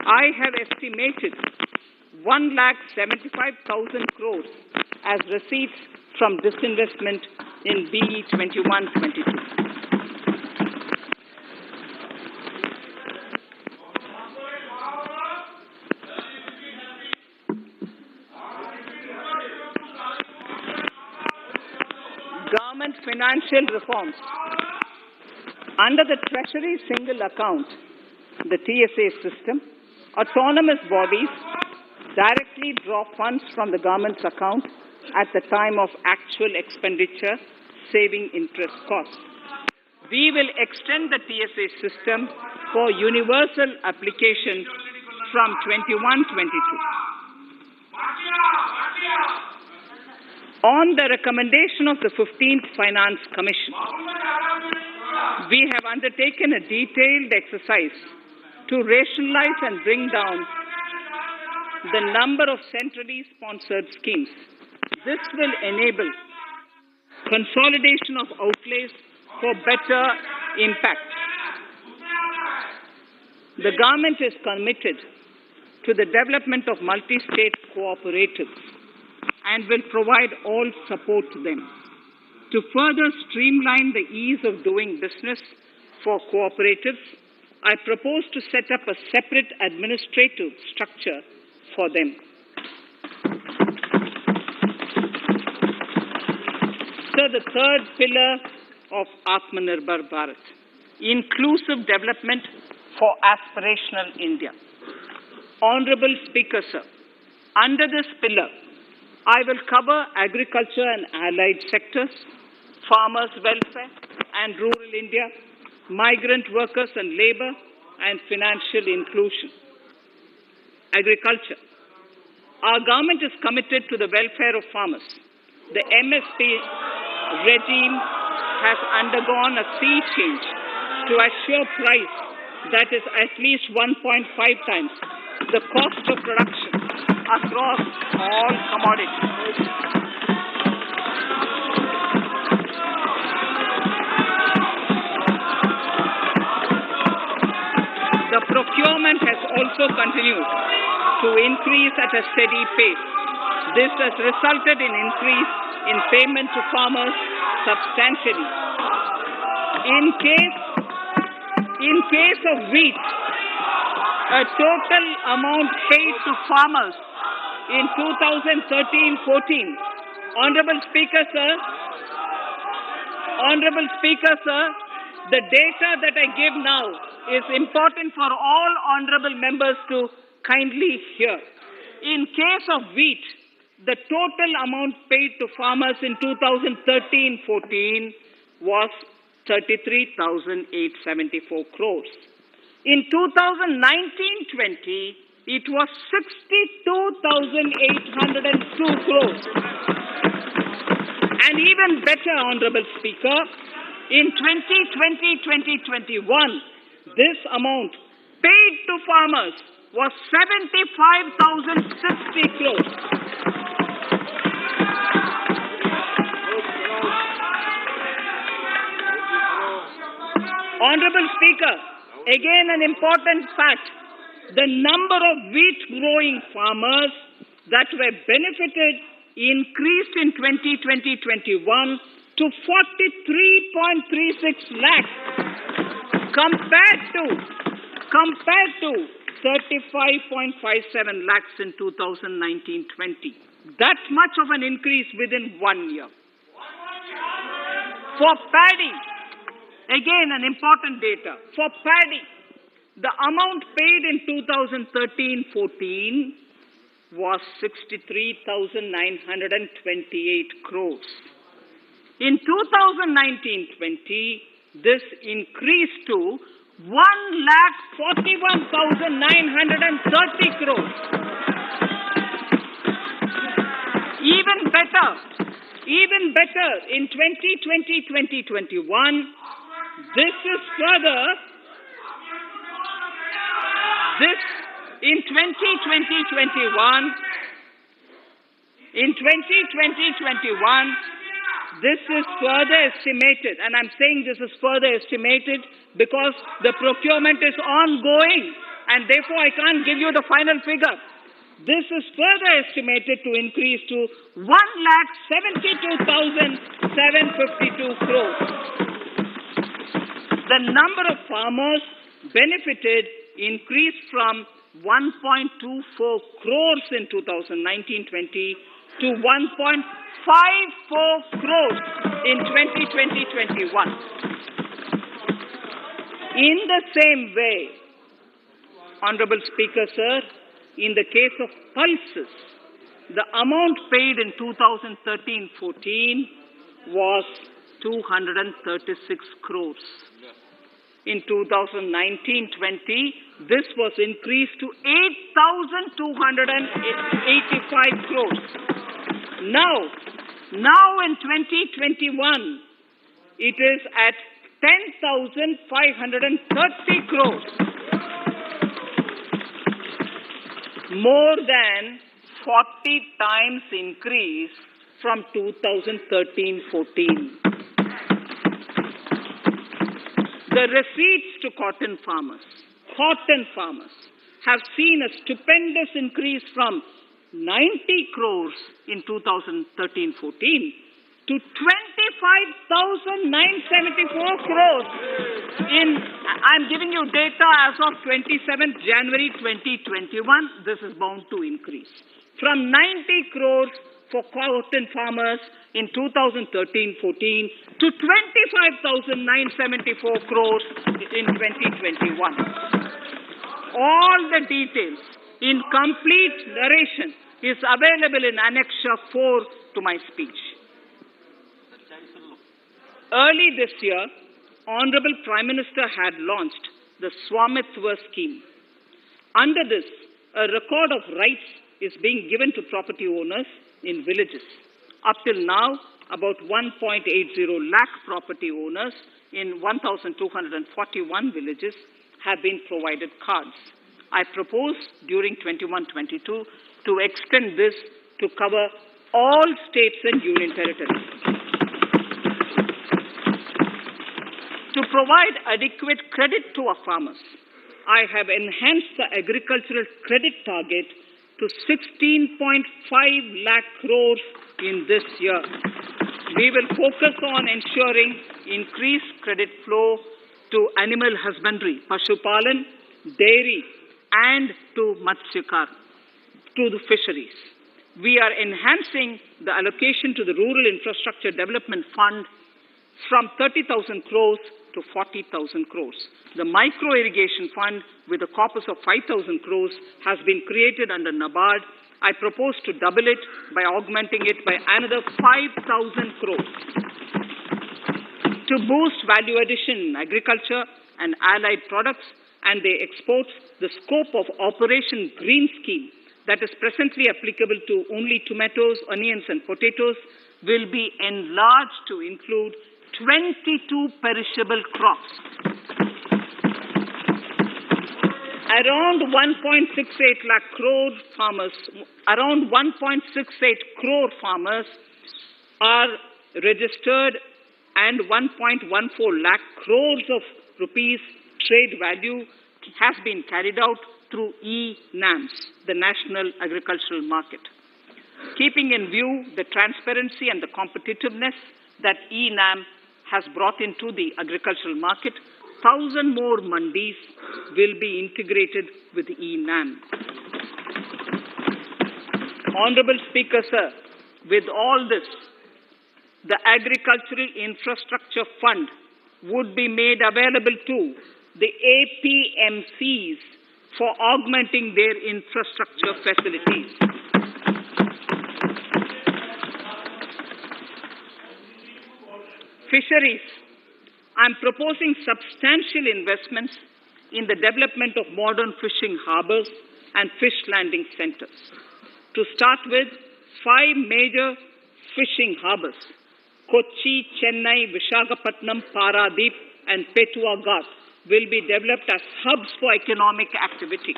I have estimated 1,75,000 crores as receipts from disinvestment in BE 21-22. Government financial reforms. Under the Treasury Single Account, the TSA system, autonomous bodies directly draw funds from the government's account at the time of actual expenditure, saving interest costs. We will extend the TSA system for universal application from 21-22. On the recommendation of the 15th Finance Commission, we have undertaken a detailed exercise to rationalize and bring down the number of centrally sponsored schemes. This will enable consolidation of outlays for better impact. The government is committed to the development of multi-state cooperatives and will provide all support to them. To further streamline the ease of doing business for cooperatives, I propose to set up a separate administrative structure for them. So the third pillar of Atmanirbhar Bharat, inclusive development for aspirational India. Honorable Speaker, sir, under this pillar, I will cover agriculture and allied sectors, farmers' welfare and rural India, migrant workers and labor, and financial inclusion. Agriculture. Our government is committed to the welfare of farmers. The MSP regime has undergone a sea change to assure price that is at least 1.5 times the cost of production across all commodities. The procurement has also continued to increase at a steady pace. This has resulted in increase in payment to farmers substantially. In case of wheat, a total amount paid to farmers in 2013-14. Honorable Speaker, sir, the data that I give now is important for all honorable members to kindly hear. In case of wheat, the total amount paid to farmers in 2013-14 was 33,874 crores. In 2019-20, it was 62,802 crores. And even better, Honorable Speaker, in 2020-2021, this amount paid to farmers was 75,060 crores. Honorable Speaker, again an important fact, the number of wheat growing farmers that were benefited increased in 2020-21 to 43.36 lakhs compared to 35.57 lakhs in 2019-20. That much of an increase within 1 year. For paddy, again an important data. For paddy, the amount paid in 2013-14 was 63,928 crores. In 2019-20, this increased to 1,41,930 crores. Even better, in 2020-2021, this is further estimated, and I'm saying this is further estimated because the procurement is ongoing, and therefore I can't give you the final figure. This is further estimated to increase to 1,72,752 crores. The number of farmers benefited increased from 1.24 crores in 2019-20 to 1.54 crores in 2020-21. In the same way, Honorable Speaker, sir, in the case of pulses, the amount paid in 2013-14 was 236 crores. In 2019-20, this was increased to 8,285 crores. Now in 2021, it is at 10,530 crores. More than 40 times increase from 2013-14. The receipts to cotton farmers have seen a stupendous increase from 90 crores in 2013-14 to 25,974 crores I'm giving you data as of 27th January 2021. This is bound to increase. From 90 crores for cotton farmers in 2013-14 to 25,974 crores in 2021. All the details in complete narration is available in Annexure 4 to my speech. Early this year, Honorable Prime Minister had launched the Swamitva scheme. Under this, a record of rights is being given to property owners in villages. Up till now, about 1.80 lakh property owners in 1,241 villages have been provided cards. I propose during 21-22 to extend this to cover all states and union territories. To provide adequate credit to our farmers, I have enhanced the agricultural credit target to 16.5 lakh crores in this year. We will focus on ensuring increased credit flow to animal husbandry, Pashupalan, dairy, and to Matsyakar, to the fisheries. We are enhancing the allocation to the Rural Infrastructure Development Fund from 30,000 crores to 40,000 crores. The Micro Irrigation Fund, with a corpus of 5,000 crores, has been created under NABARD. I propose to double it by augmenting it by another 5,000 crores. To boost value addition in agriculture and allied products and their exports, the scope of Operation Green Scheme that is presently applicable to only tomatoes, onions and potatoes will be enlarged to include 22 perishable crops. Around 1.68 lakh crore farmers, around 1.68 crore farmers are registered and 1.14 lakh crores of rupees trade value has been carried out through e-NAMs, the National Agricultural Market. Keeping in view the transparency and the competitiveness that e-NAM has brought into the agricultural market, 1,000 more mandis will be integrated with e-NAM. Honorable Speaker, sir, with all this, the Agricultural Infrastructure Fund would be made available to the APMCs for augmenting their infrastructure facilities. Fisheries. I'm proposing substantial investments in the development of modern fishing harbors and fish landing centers. To start with, 5 major fishing harbors, Kochi, Chennai, Visakhapatnam, Paradip, and Petua Ghat, will be developed as hubs for economic activity.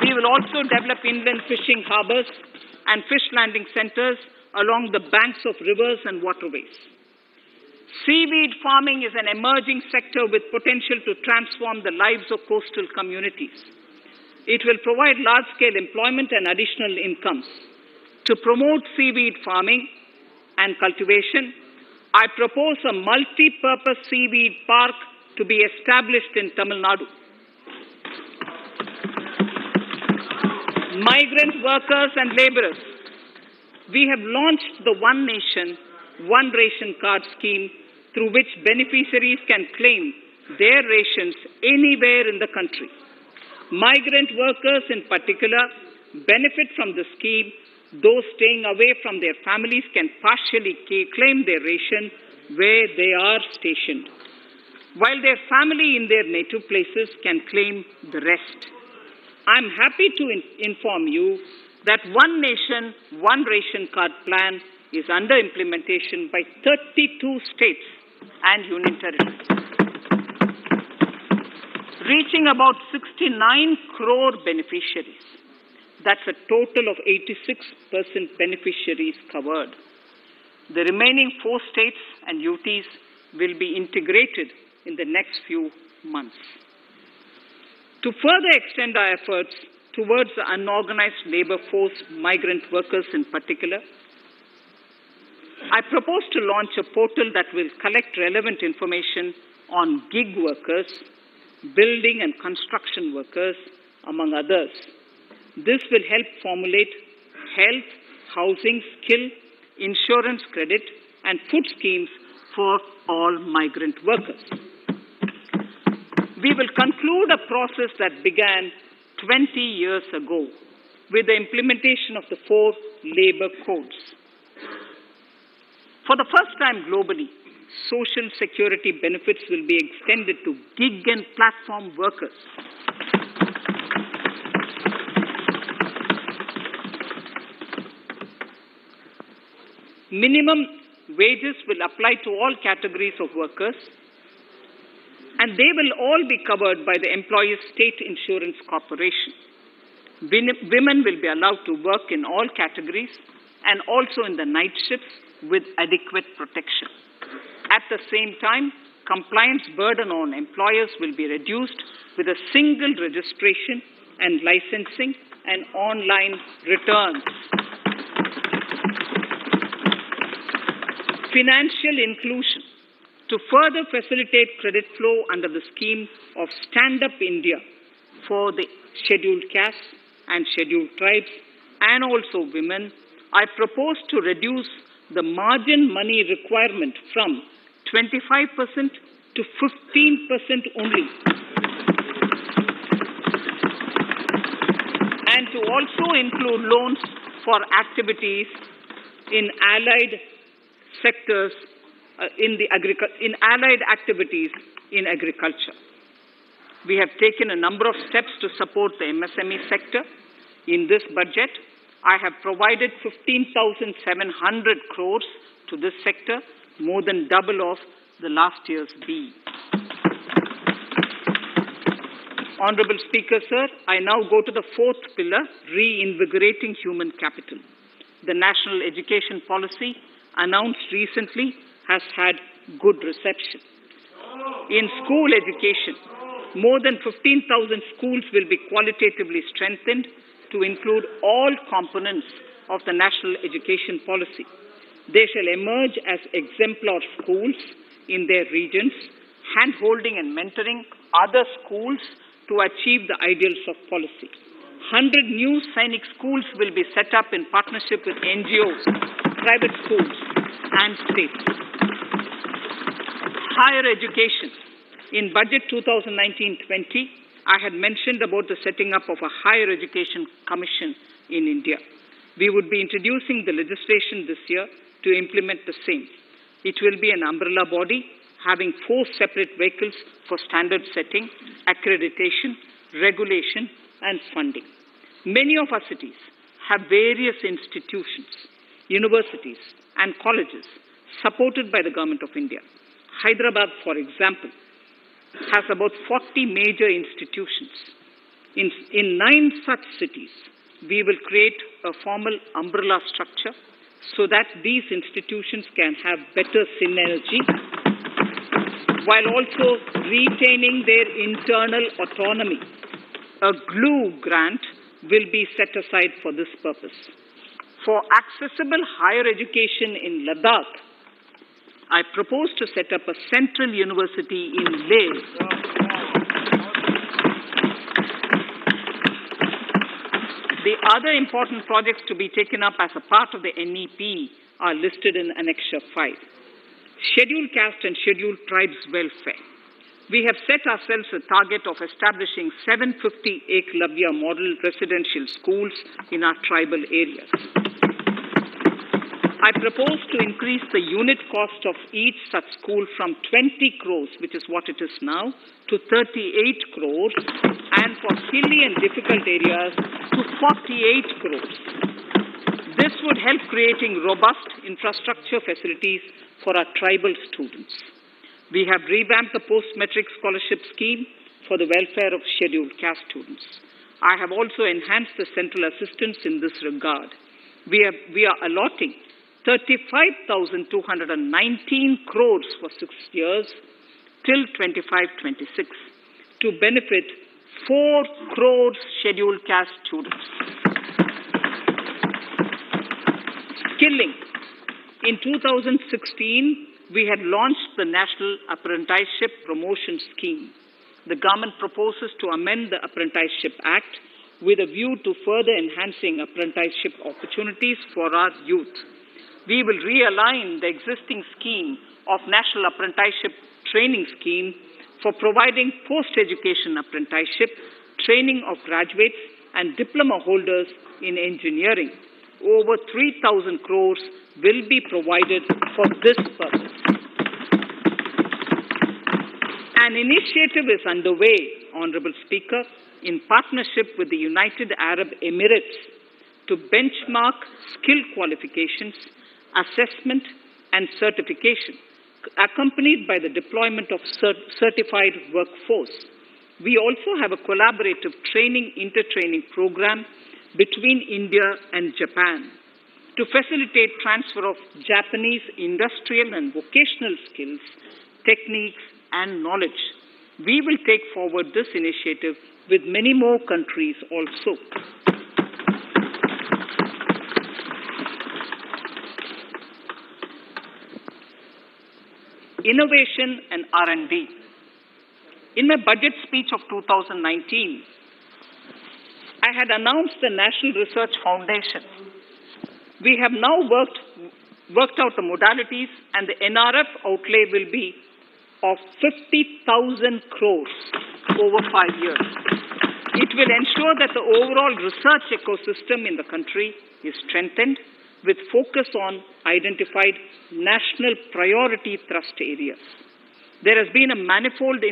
We will also develop inland fishing harbors and fish landing centers along the banks of rivers and waterways. Seaweed farming is an emerging sector with potential to transform the lives of coastal communities. It will provide large-scale employment and additional incomes. To promote seaweed farming and cultivation, I propose a multi-purpose seaweed park to be established in Tamil Nadu. Migrant workers and laborers. We have launched the One Nation, One Ration Card scheme through which beneficiaries can claim their rations anywhere in the country. Migrant workers in particular benefit from the scheme. Those staying away from their families can partially claim their ration where they are stationed, while their family in their native places can claim the rest. I'm happy to inform you that One Nation, One Ration Card plan is under implementation by 32 states and union territories, reaching about 69 crore beneficiaries. That's a total of 86% beneficiaries covered. The remaining 4 states and UTs will be integrated in the next few months. To further extend our efforts towards the unorganized labor force, migrant workers in particular, I propose to launch a portal that will collect relevant information on gig workers, building and construction workers, among others. This will help formulate health, housing, skill, insurance credit, and food schemes for all migrant workers. We will conclude a process that began 20 years ago with the implementation of the 4 labor codes. For the first time globally, social security benefits will be extended to gig and platform workers. Minimum wages will apply to all categories of workers, and they will all be covered by the Employees State Insurance Corporation. Women will be allowed to work in all categories and also in the night shifts with adequate protection. At the same time, compliance burden on employers will be reduced with a single registration and licensing and online returns. Financial inclusion. To further facilitate credit flow under the scheme of Stand Up India for the scheduled castes and scheduled tribes and also women, I propose to reduce the margin money requirement from 25% to 15% only, and to also include loans for activities in allied sectors, in allied activities in agriculture. We have taken a number of steps to support the MSME sector. In this budget, I have provided 15,700 crores to this sector, more than double of the last year's B. Honorable Speaker, sir, I now go to the fourth pillar, reinvigorating human capital. The national education policy announced recently has had good reception. In school education, more than 15,000 schools will be qualitatively strengthened to include all components of the national education policy. They shall emerge as exemplar schools in their regions, hand-holding and mentoring other schools to achieve the ideals of policy. 100 new Sainik schools will be set up in partnership with NGOs, private schools, and states. Higher education. In Budget 2019-20, I had mentioned about the setting up of a higher education commission in India. We would be introducing the legislation this year to implement the same. It will be an umbrella body having 4 separate vehicles for standard setting, accreditation, regulation, and funding. Many of our cities have various institutions, universities, and colleges supported by the Government of India. Hyderabad, for example, has about 40 major institutions. In 9 such cities, we will create a formal umbrella structure so that these institutions can have better synergy while also retaining their internal autonomy. A glue grant will be set aside for this purpose. For accessible higher education in Ladakh, I propose to set up a central university in Leh. The other important projects to be taken up as a part of the NEP are listed in Annexure 5. Scheduled caste and scheduled tribes welfare. We have set ourselves a target of establishing 750 Eklavya model residential schools in our tribal areas. I propose to increase the unit cost of each such school from 20 crores, which is what it is now, to 38 crores, and for hilly and difficult areas to 48 crores. This would help creating robust infrastructure facilities for our tribal students. We have revamped the post-metric scholarship scheme for the welfare of scheduled caste students. I have also enhanced the central assistance in this regard. We are allotting 35,219 crores for 6 years till 25-26 to benefit 4 crores scheduled caste students. Skilling. In 2016, we had launched the National Apprenticeship Promotion Scheme. The government proposes to amend the Apprenticeship Act with a view to further enhancing apprenticeship opportunities for our youth. We will realign the existing scheme of National Apprenticeship Training Scheme for providing post-education apprenticeship, training of graduates and diploma holders in engineering. Over 3,000 crores will be provided for this purpose. An initiative is underway, Honorable Speaker, in partnership with the United Arab Emirates to benchmark skill qualifications, assessment, and certification, accompanied by the deployment of certified workforce. We also have a collaborative intertraining program between India and Japan to facilitate transfer of Japanese industrial and vocational skills, techniques, and knowledge. We will take forward this initiative with many more countries also. Innovation and R&D. In my budget speech of 2019, I had announced the National Research Foundation. We have now worked out the modalities, and the NRF outlay will be of 50,000 crores over 5 years. It will ensure that the overall research ecosystem in the country is strengthened with focus on identified national priority thrust areas. There has been a manifold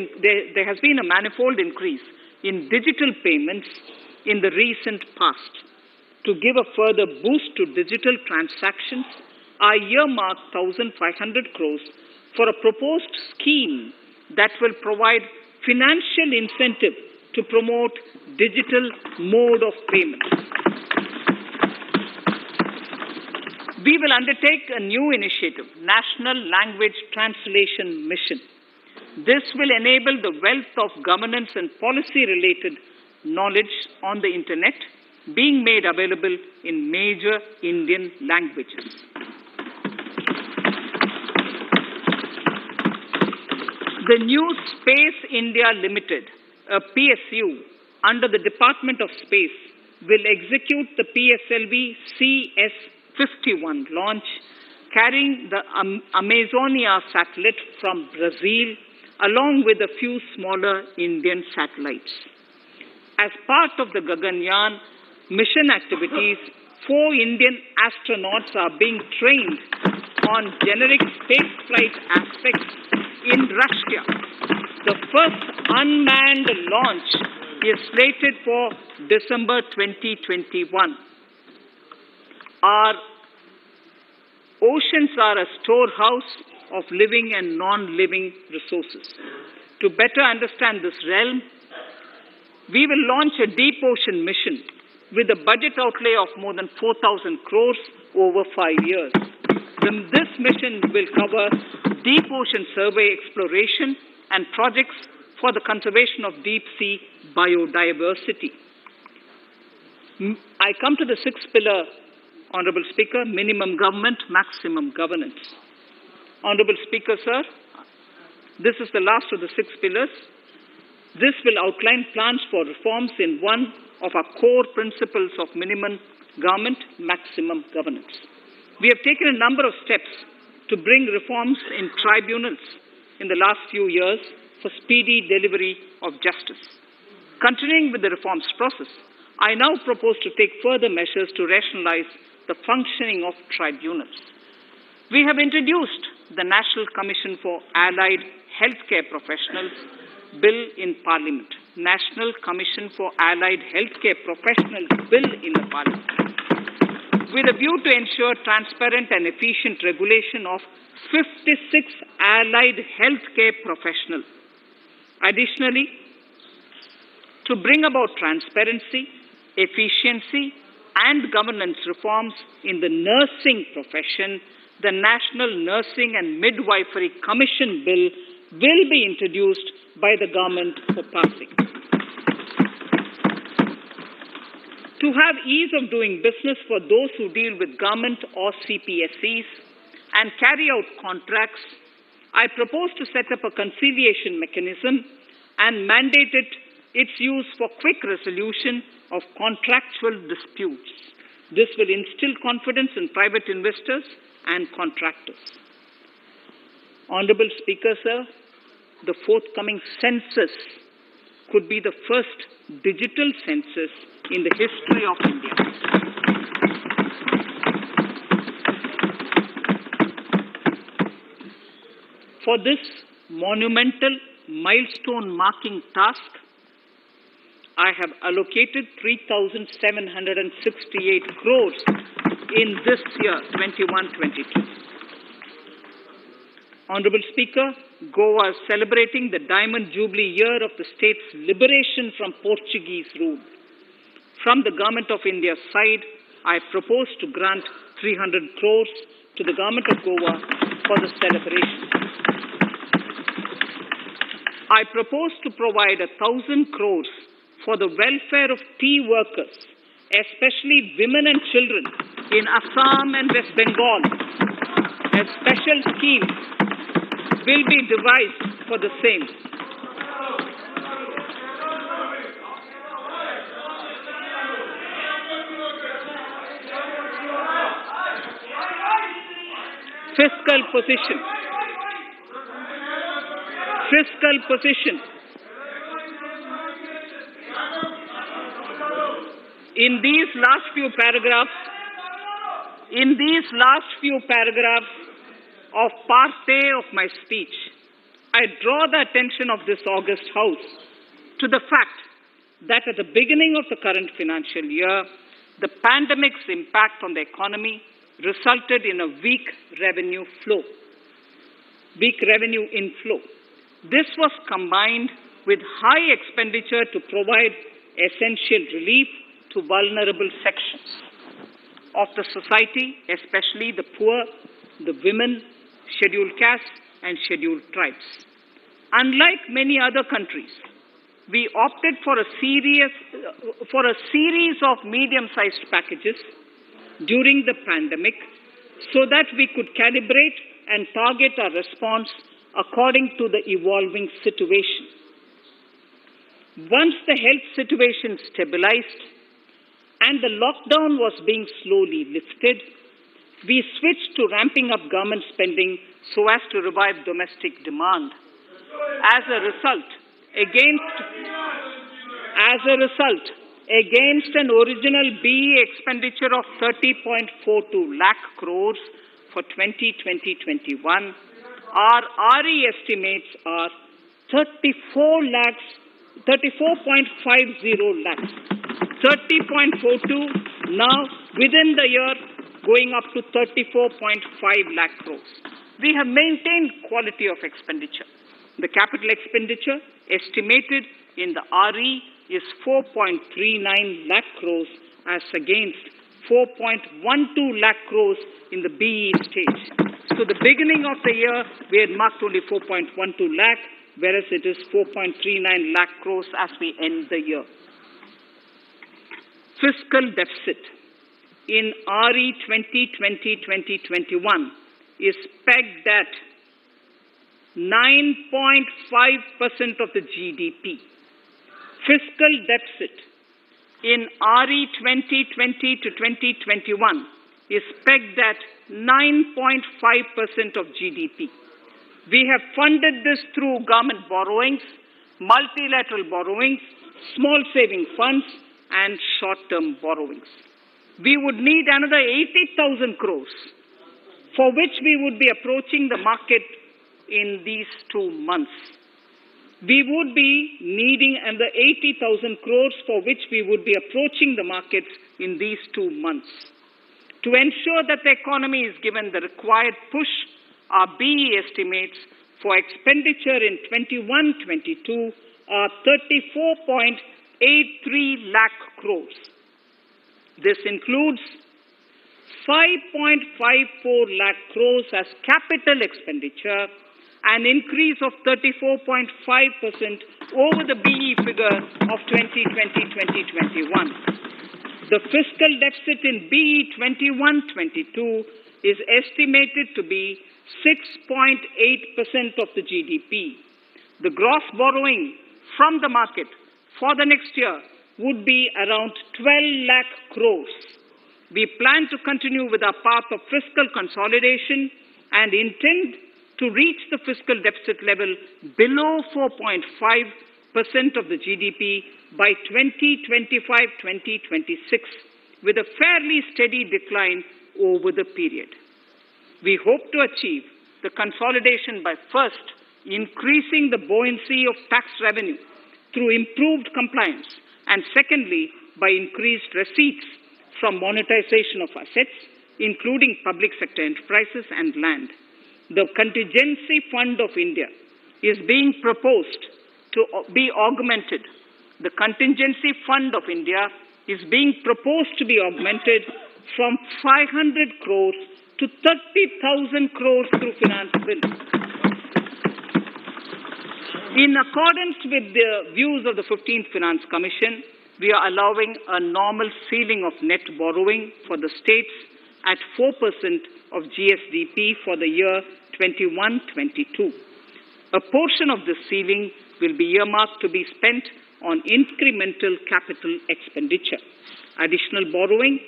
increase in digital payments in the recent past. To give a further boost to digital transactions, I earmarked 1,500 crores for a proposed scheme that will provide financial incentive to promote digital mode of payment. We will undertake a new initiative, National Language Translation Mission. This will enable the wealth of governance and policy-related knowledge on the Internet being made available in major Indian languages. The new Space India Limited, a PSU, under the Department of Space, will execute the PSLV CS-51 launch, carrying the Amazonia satellite from Brazil, along with a few smaller Indian satellites. As part of the Gaganyaan mission activities, 4 Indian astronauts are being trained on generic spaceflight aspects in Russia. The first unmanned launch is slated for December 2021. Our oceans are a storehouse of living and non-living resources. To better understand this realm, we will launch a deep ocean mission with a budget outlay of more than 4,000 crores over 5 years. This mission will cover deep ocean survey exploration and projects for the conservation of deep sea biodiversity. I come to the 6th pillar, Honorable Speaker, minimum government, maximum governance. Honorable Speaker, sir, this is the last of the 6 pillars. This will outline plans for reforms in one of our core principles of minimum government, maximum governance. We have taken a number of steps to bring reforms in tribunals in the last few years for speedy delivery of justice. Continuing with the reforms process, I now propose to take further measures to rationalize the functioning of tribunals. We have introduced the National Commission for Allied Healthcare Professionals Bill in Parliament. National Commission for Allied Healthcare Professionals Bill in the Parliament, with a view to ensure transparent and efficient regulation of 56 allied healthcare professionals. Additionally, to bring about transparency, efficiency, and governance reforms in the nursing profession, the National Nursing and Midwifery Commission Bill will be introduced by the government for passing. To have ease of doing business for those who deal with government or CPSEs and carry out contracts, I propose to set up a conciliation mechanism and mandate its use for quick resolution of contractual disputes. This will instill confidence in private investors and contractors. Honorable Speaker, sir, the forthcoming census could be the first digital census in the history of India. For this monumental milestone marking task, I have allocated 3,768 crores in this year, 21-22. Honorable Speaker, Goa is celebrating the Diamond Jubilee year of the state's liberation from Portuguese rule. From the Government of India's side, I propose to grant 300 crores to the Government of Goa for the celebration. I propose to provide 1,000 crores for the welfare of tea workers, especially women and children in Assam and West Bengal. A special scheme will be devised for the same. Fiscal position. In these last few paragraphs of part A of my speech, I draw the attention of this august House to the fact that at the beginning of the current financial year, the pandemic's impact on the economy resulted in a weak revenue inflow. This was combined with high expenditure to provide essential relief to vulnerable sections of the society, especially the poor, the women, scheduled castes, and scheduled tribes. Unlike many other countries, we opted for a series of medium-sized packages during the pandemic so that we could calibrate and target our response according to the evolving situation. Once the health situation stabilized and the lockdown was being slowly lifted, we switched to ramping up government spending so as to revive domestic demand. As a result, against an original BE expenditure of 30.42 lakh crores for 2020-21, our RE estimates are 34.50 lakhs. 30.42 now within the year going up to 34.5 lakh crores. We have maintained quality of expenditure. The capital expenditure estimated in the RE is 4.39 lakh crores as against 4.12 lakh crores in the BE stage. So the beginning of the year, we had marked only 4.12 lakh, whereas it is 4.39 lakh crores as we end the year. Fiscal deficit in RE 2020-2021 is pegged at 9.5% of the GDP. Fiscal deficit in RE 2020-2021 is pegged at 9.5% of GDP. We have funded this through government borrowings, multilateral borrowings, small saving funds, and short-term borrowings. We would need another 80,000 crores, for which we would be approaching the market in these 2 months. We would be needing another 80,000 crores, for which we would be approaching the markets in these 2 months. To ensure that the economy is given the required push, our BE estimates for expenditure in 21-22 are 34.83 lakh crores. This includes 5.54 lakh crores as capital expenditure, an increase of 34.5% over the BE figure of 2020-2021. The fiscal deficit in BE 21-22 is estimated to be 6.8% of the GDP. The gross borrowing from the market for the next year would be around 12 lakh crores. We plan to continue with our path of fiscal consolidation and intend to reach the fiscal deficit level below 4.5% of the GDP by 2025-2026, with a fairly steady decline over the period. We hope to achieve the consolidation by first increasing the buoyancy of tax revenue through improved compliance, and secondly, by increased receipts from monetization of assets, including public sector enterprises and land. The Contingency Fund of India is being proposed to be augmented. The Contingency Fund of India is being proposed to be augmented from 500 crores to 30,000 crores through finance bill. In accordance with the views of the 15th Finance Commission, we are allowing a normal ceiling of net borrowing for the states at 4% of GSDP for the year 21-22. A portion of this ceiling will be earmarked to be spent on incremental capital expenditure. Additional borrowing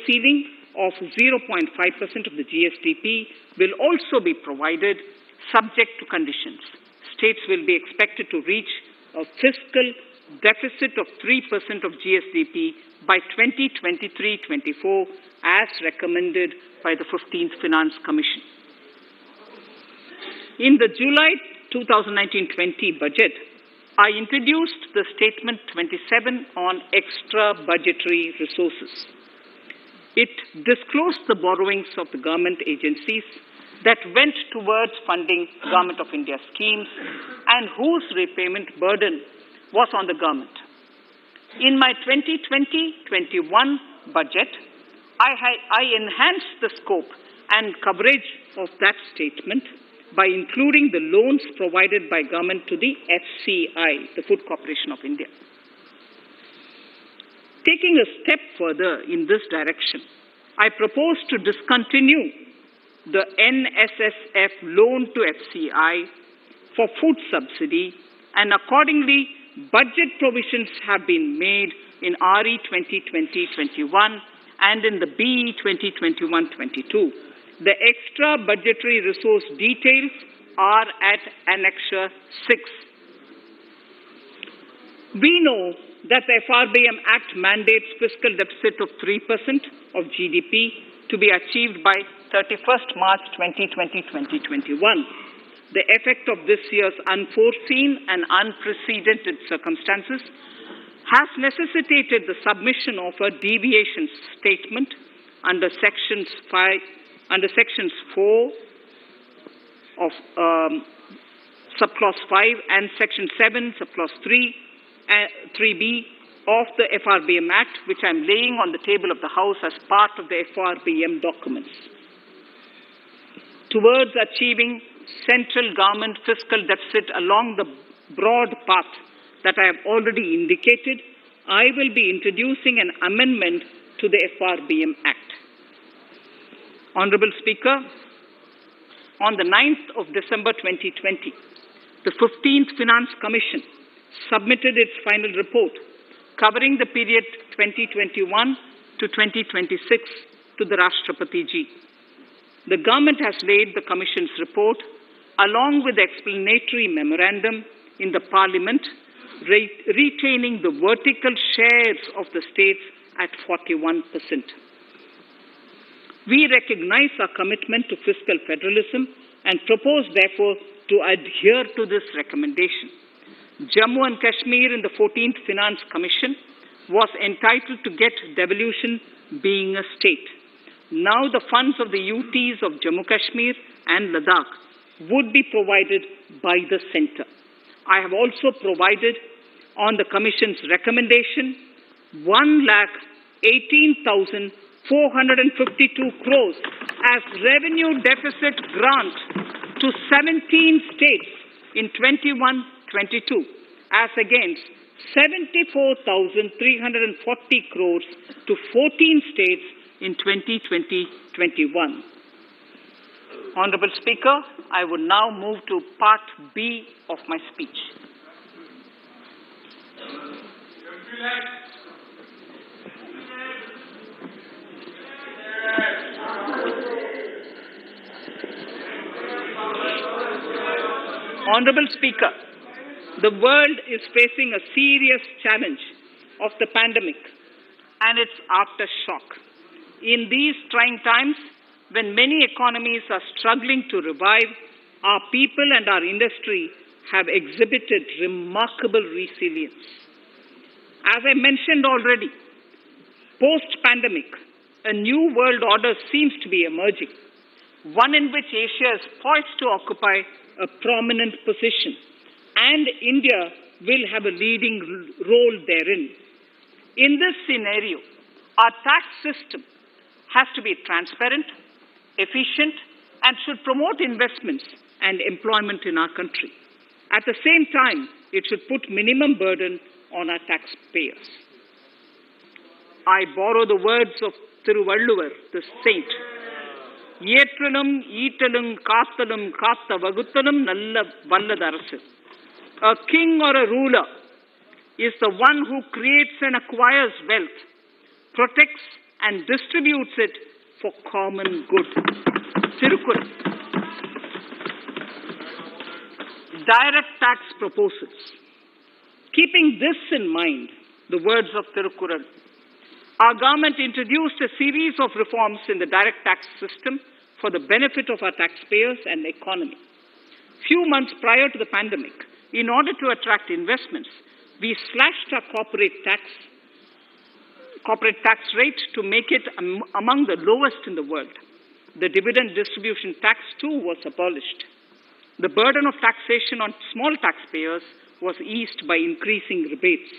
ceiling of 0.5% of the GSDP will also be provided subject to conditions. States will be expected to reach a fiscal deficit of 3% of GSDP by 2023-24 as recommended by the 15th Finance Commission. In the July 2019-20 budget, I introduced the Statement 27 on extra budgetary resources. It disclosed the borrowings of the government agencies that went towards funding Government of India schemes and whose repayment burden was on the government. In my 2020-21 budget, I enhanced the scope and coverage of that statement by including the loans provided by government to the FCI, the Food Corporation of India. Taking a step further in this direction, I propose to discontinue the NSSF loan to FCI for food subsidy, and accordingly, budget provisions have been made in RE 2020-21 and in the BE 2021-22. The extra budgetary resource details are at Annexure 6. We know that the FRBM Act mandates fiscal deficit of 3% of GDP to be achieved by 31st March 2020-2021. The effect of this year's unforeseen and unprecedented circumstances has necessitated the submission of a deviation statement under Sections 4 of Subclause 5 and Section 7, Subclause 3b of the FRBM Act, which I am laying on the table of the House as part of the FRBM documents. Towards achieving central government fiscal deficit along the broad path that I have already indicated, I will be introducing an amendment to the FRBM Act. Honorable Speaker, on the 9th of December 2020, the 15th Finance Commission submitted its final report covering the period 2021 to 2026 to the Rashtrapati Ji. The government has laid the Commission's report along with the explanatory memorandum in the Parliament, retaining the vertical shares of the states at 41%. We recognize our commitment to fiscal federalism and propose, therefore, to adhere to this recommendation. Jammu and Kashmir in the 14th Finance Commission was entitled to get devolution being a state. Now the funds of the UTs of Jammu Kashmir and Ladakh would be provided by the centre. I have also provided on the Commission's recommendation 1,18,452 crores as revenue deficit grant to 17 states in 21-22 as against 74,340 crores to 14 states in 2020-21. Honorable Speaker, I would now move to Part B of my speech. Honorable Speaker, the world is facing a serious challenge of the pandemic and its aftershock. In these trying times, when many economies are struggling to revive, Our people and our industry have exhibited remarkable resilience. As I mentioned already, post-pandemic, a new world order seems to be emerging, one in which Asia is poised to occupy a prominent position, and India will have a leading role therein. In this scenario, our tax system has to be transparent, efficient, and should promote investments and employment in our country. At the same time, it should put minimum burden on our taxpayers. I borrow the words of Thiruvalluvar, the saint. Yetralum, Eatalum, Kathalum, Katha Vaguthalum, Nalla Valladarasu. A king or a ruler is the one who creates and acquires wealth, protects and distributes it for common good. Tirukkural. Direct tax proposals. Keeping this in mind, the words of Tirukkural, our government introduced a series of reforms in the direct tax system for the benefit of our taxpayers and economy. Few months prior to the pandemic, in order to attract investments, we slashed our corporate tax rate to make it among the lowest in the world. The dividend distribution tax too was abolished. The burden of taxation on small taxpayers was eased by increasing rebates.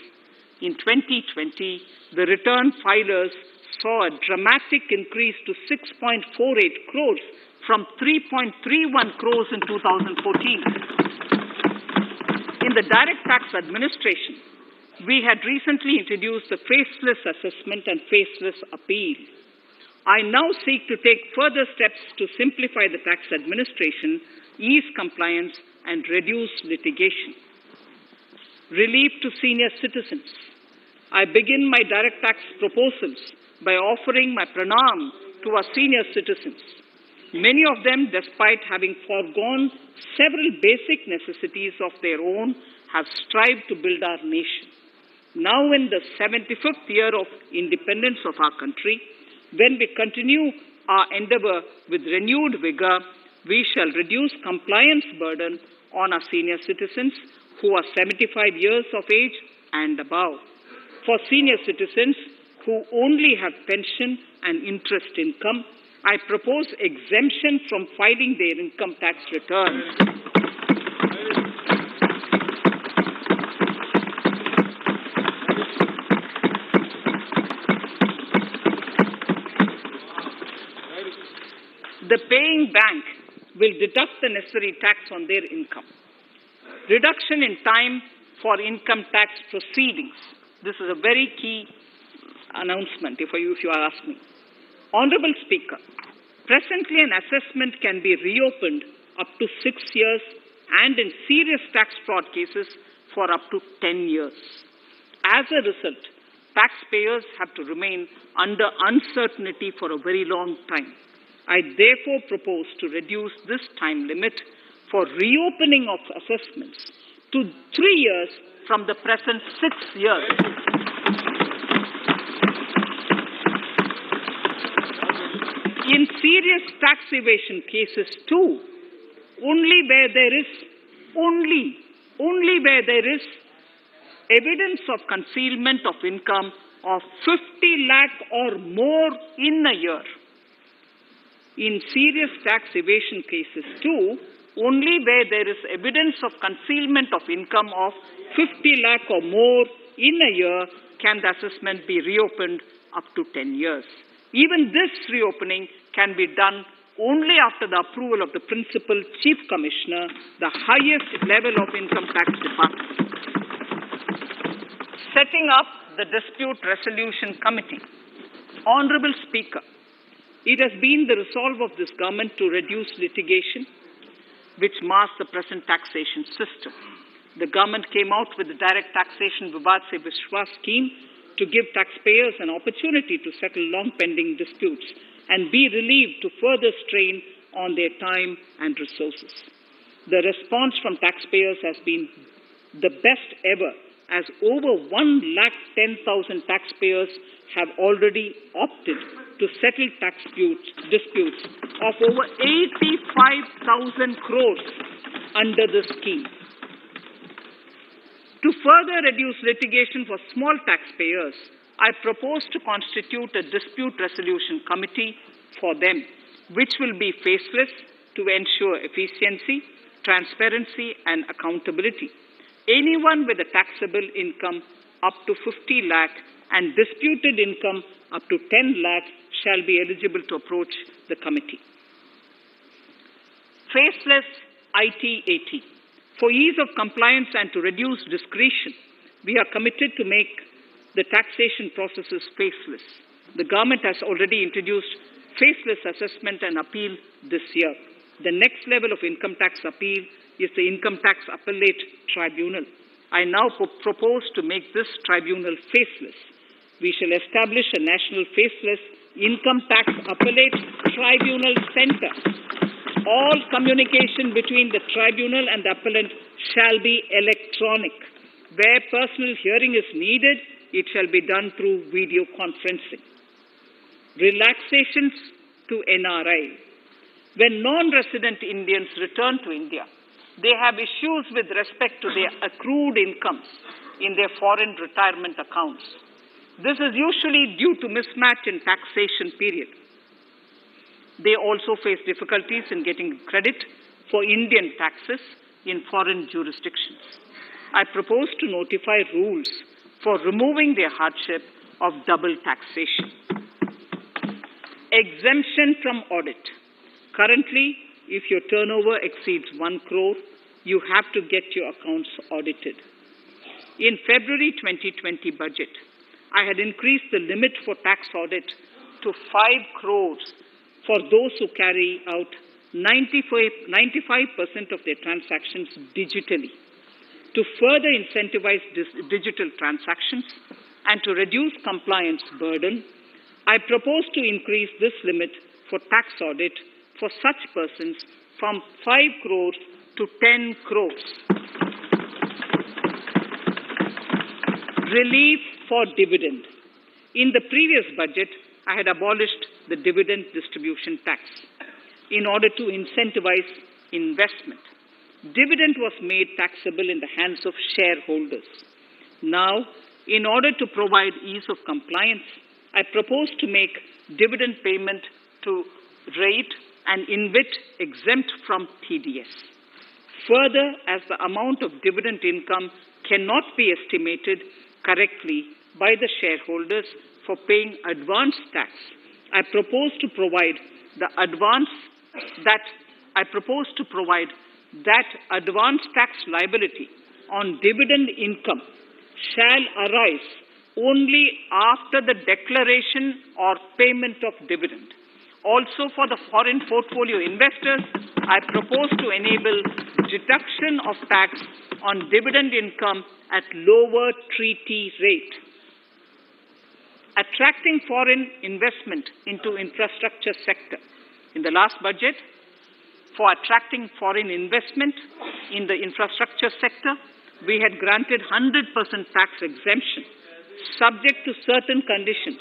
In 2020, the return filers saw a dramatic increase to 6.48 crores from 3.31 crores in 2014. In the direct tax administration, we had recently introduced the faceless assessment and faceless appeal. I now seek to take further steps to simplify the tax administration, ease compliance, and reduce litigation. Relief to senior citizens. I begin my direct tax proposals by offering my pranam to our senior citizens. Many of them, despite having foregone several basic necessities of their own, have strived to build our nation. Now in the 75th year of independence of our country, when we continue our endeavor with renewed vigor, we shall reduce compliance burden on our senior citizens who are 75 years of age and above. For senior citizens who only have pension and interest income, I propose exemption from filing their income tax returns. The paying bank will deduct the necessary tax on their income. Reduction in time for income tax proceedings. This is a very key announcement, if you ask me. Honourable Speaker, presently an assessment can be reopened up to 6 years and in serious tax fraud cases for up to 10 years. As a result, taxpayers have to remain under uncertainty for a very long time. I therefore propose to reduce this time limit for reopening of assessments to 3 years from the present 6 years. In serious tax evasion cases too, only where there is evidence of concealment of income of 50 lakh or more in a year. In serious tax evasion cases too, only where there is evidence of concealment of income of 50 lakh or more in a year can the assessment be reopened up to 10 years. Even this reopening can be done only after the approval of the Principal Chief Commissioner, the highest level of Income Tax Department. Setting up the Dispute Resolution Committee. Honourable Speaker, it has been the resolve of this government to reduce litigation, which mars the present taxation system. The government came out with the Direct Taxation Vivad Se Vishwas scheme to give taxpayers an opportunity to settle long-pending disputes and be relieved to further strain on their time and resources. The response from taxpayers has been the best ever, as over 110,000 taxpayers have already opted to settle tax disputes of over 85,000 crores under the scheme. To further reduce litigation for small taxpayers, I propose to constitute a dispute resolution committee for them, which will be faceless to ensure efficiency, transparency, and accountability. Anyone with a taxable income up to 50 lakh and disputed income up to 10 lakh shall be eligible to approach the committee. Faceless IT-AT. For ease of compliance and to reduce discretion, we are committed to make the taxation processes faceless. The government has already introduced faceless assessment and appeal this year. The next level of income tax appeal is the Income Tax Appellate Tribunal. I now propose to make this tribunal faceless. We shall establish a national faceless Income Tax Appellate Tribunal Center. All communication between the tribunal and the appellant shall be electronic. Where personal hearing is needed, it shall be done through video conferencing. Relaxations to NRI. When non-resident Indians return to India, they have issues with respect to their accrued incomes in their foreign retirement accounts. This is usually due to mismatch in taxation period. They also face difficulties in getting credit for Indian taxes in foreign jurisdictions. I propose to notify rules for removing their hardship of double taxation. Exemption from audit. Currently, if your turnover exceeds 1 crore, you have to get your accounts audited. In February 2020 budget, I had increased the limit for tax audit to 5 crores for those who carry out 95% of their transactions digitally. To further incentivize digital transactions and to reduce compliance burden, I propose to increase this limit for tax audit for such persons from 5 crores to 10 crores. Relief for dividend. In the previous budget, I had abolished the dividend distribution tax in order to incentivize investment. Dividend was made taxable in the hands of shareholders. Now, in order to provide ease of compliance, I propose to make dividend payment to rate and InvIT exempt from TDS. Further, as the amount of dividend income cannot be estimated correctly by the shareholders for paying advance tax, I propose to provide that advance tax liability on dividend income shall arise only after the declaration or payment of dividend. Also, for the foreign portfolio investors, I propose to enable deduction of tax on dividend income at lower treaty rate. Attracting foreign investment into infrastructure sector. In the last budget, for attracting foreign investment in the infrastructure sector, we had granted 100% tax exemption, subject to certain conditions,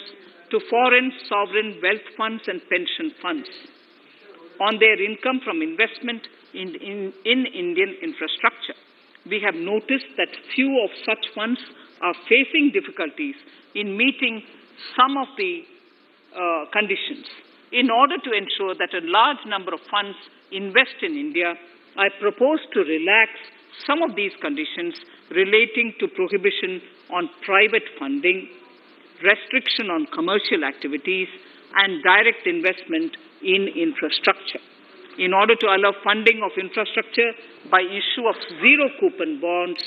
to foreign sovereign wealth funds and pension funds on their income from investment in Indian infrastructure. We have noticed that few of such funds are facing difficulties in meeting some of the conditions. In order to ensure that a large number of funds invest in India, I propose to relax some of these conditions relating to prohibition on private funding, restriction on commercial activities, and direct investment in infrastructure. In order to allow funding of infrastructure by issue of zero-coupon bonds,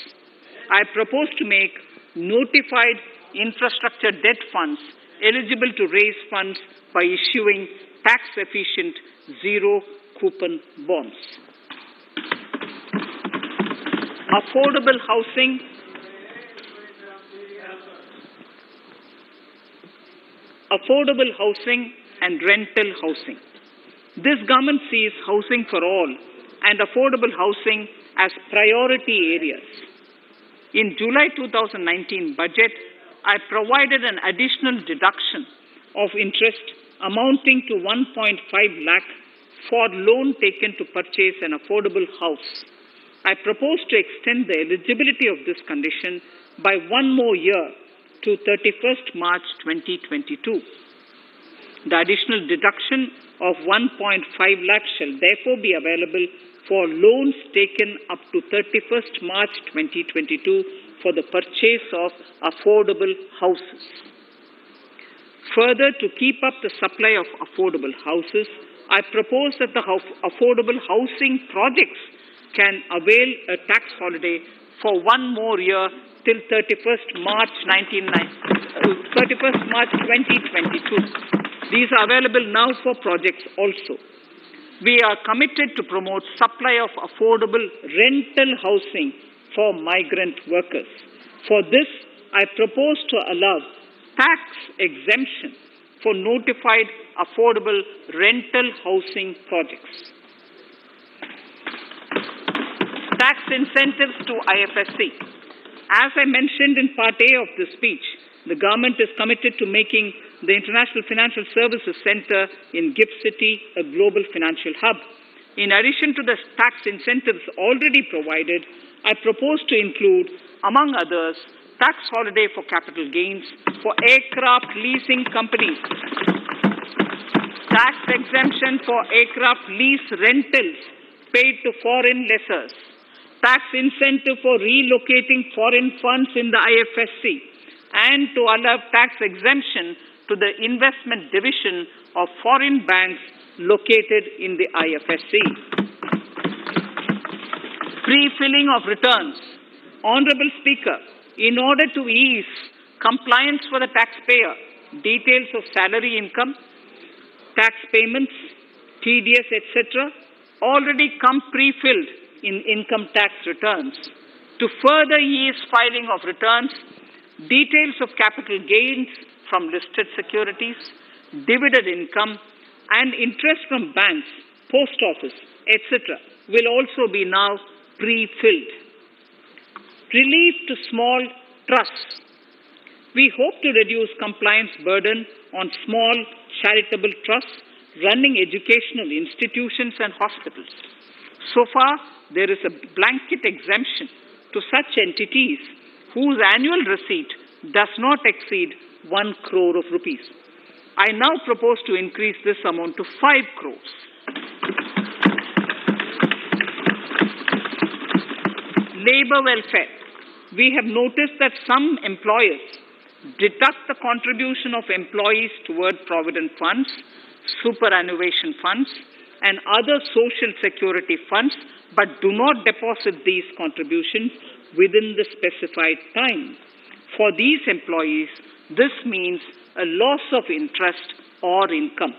I propose to make notified infrastructure debt funds eligible to raise funds by issuing tax-efficient zero-coupon bonds. Affordable housing. Affordable housing and rental housing. This government sees housing for all and affordable housing as priority areas. In July 2019 budget, I provided an additional deduction of interest amounting to 1.5 lakh for loan taken to purchase an affordable house. I propose to extend the eligibility of this condition by 1 more year to 31st March 2022. The additional deduction of 1.5 lakh shall therefore be available for loans taken up to 31st March 2022 for the purchase of affordable houses. Further, to keep up the supply of affordable houses, I propose that the affordable housing projects can avail a tax holiday for 1 more year till 31st March 2022. These are available now for projects also. We are committed to promote supply of affordable rental housing for migrant workers. For this, I propose to allow tax exemption for notified affordable rental housing projects. Tax incentives to IFSC. As I mentioned in Part A of this speech, the government is committed to making the International Financial Services Center in GIFT City a global financial hub. In addition to the tax incentives already provided, I propose to include, among others, tax holiday for capital gains for aircraft leasing companies, tax exemption for aircraft lease rentals paid to foreign lessors, tax incentive for relocating foreign funds in the IFSC, and to allow tax exemption to the investment division of foreign banks located in the IFSC. Pre-filling of returns. Honorable Speaker, in order to ease compliance for the taxpayer, details of salary income, tax payments, TDS, etc., already come pre-filled in income tax returns. To further ease filing of returns, details of capital gains from listed securities, dividend income, and interest from banks, post office, etc., will also be now pre-filled. Relief to small trusts. We hope to reduce compliance burden on small charitable trusts running educational institutions and hospitals. So far, there is a blanket exemption to such entities whose annual receipt does not exceed 1 crore of rupees. I now propose to increase this amount to 5 crores. Labor welfare. We have noticed that some employers deduct the contribution of employees toward provident funds, superannuation funds, and other social security funds, but do not deposit these contributions within the specified time. For these employees, this means a loss of interest or income.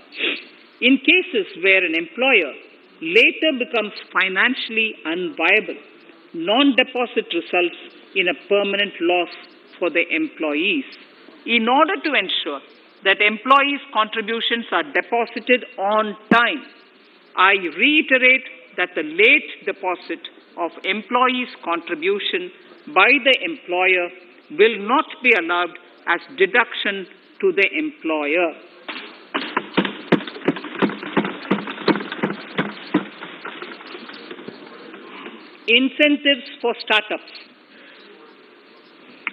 In cases where an employer later becomes financially unviable, non-deposit results in a permanent loss for the employees. In order to ensure that employees' contributions are deposited on time, I reiterate that the late deposit of employees' contribution by the employer will not be allowed as deduction to the employer. Incentives for startups.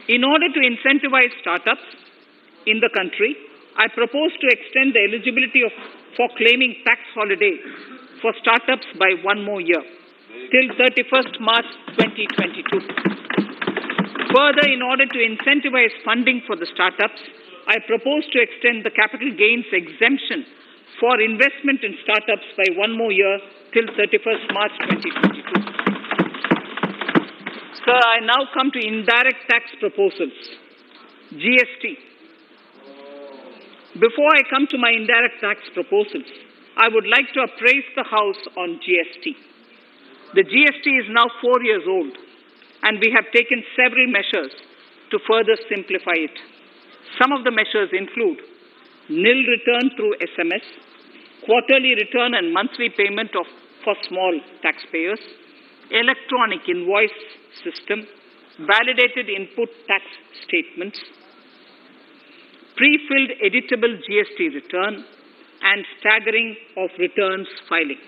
In order to incentivize startups in the country, I propose to extend the eligibility for claiming tax holiday for startups by 1 more year, till 31st March 2022. Further, in order to incentivize funding for the startups, I propose to extend the capital gains exemption for investment in startups by 1 more year till 31st March 2022. Sir, I now come to indirect tax proposals. GST. Before I come to my indirect tax proposals, I would like to appraise the House on GST. The GST is now 4 years old, and we have taken several measures to further simplify it. Some of the measures include nil return through SMS, quarterly return and monthly payment for small taxpayers, electronic invoice system, validated input tax statements, pre-filled editable GST return, and staggering of returns filing.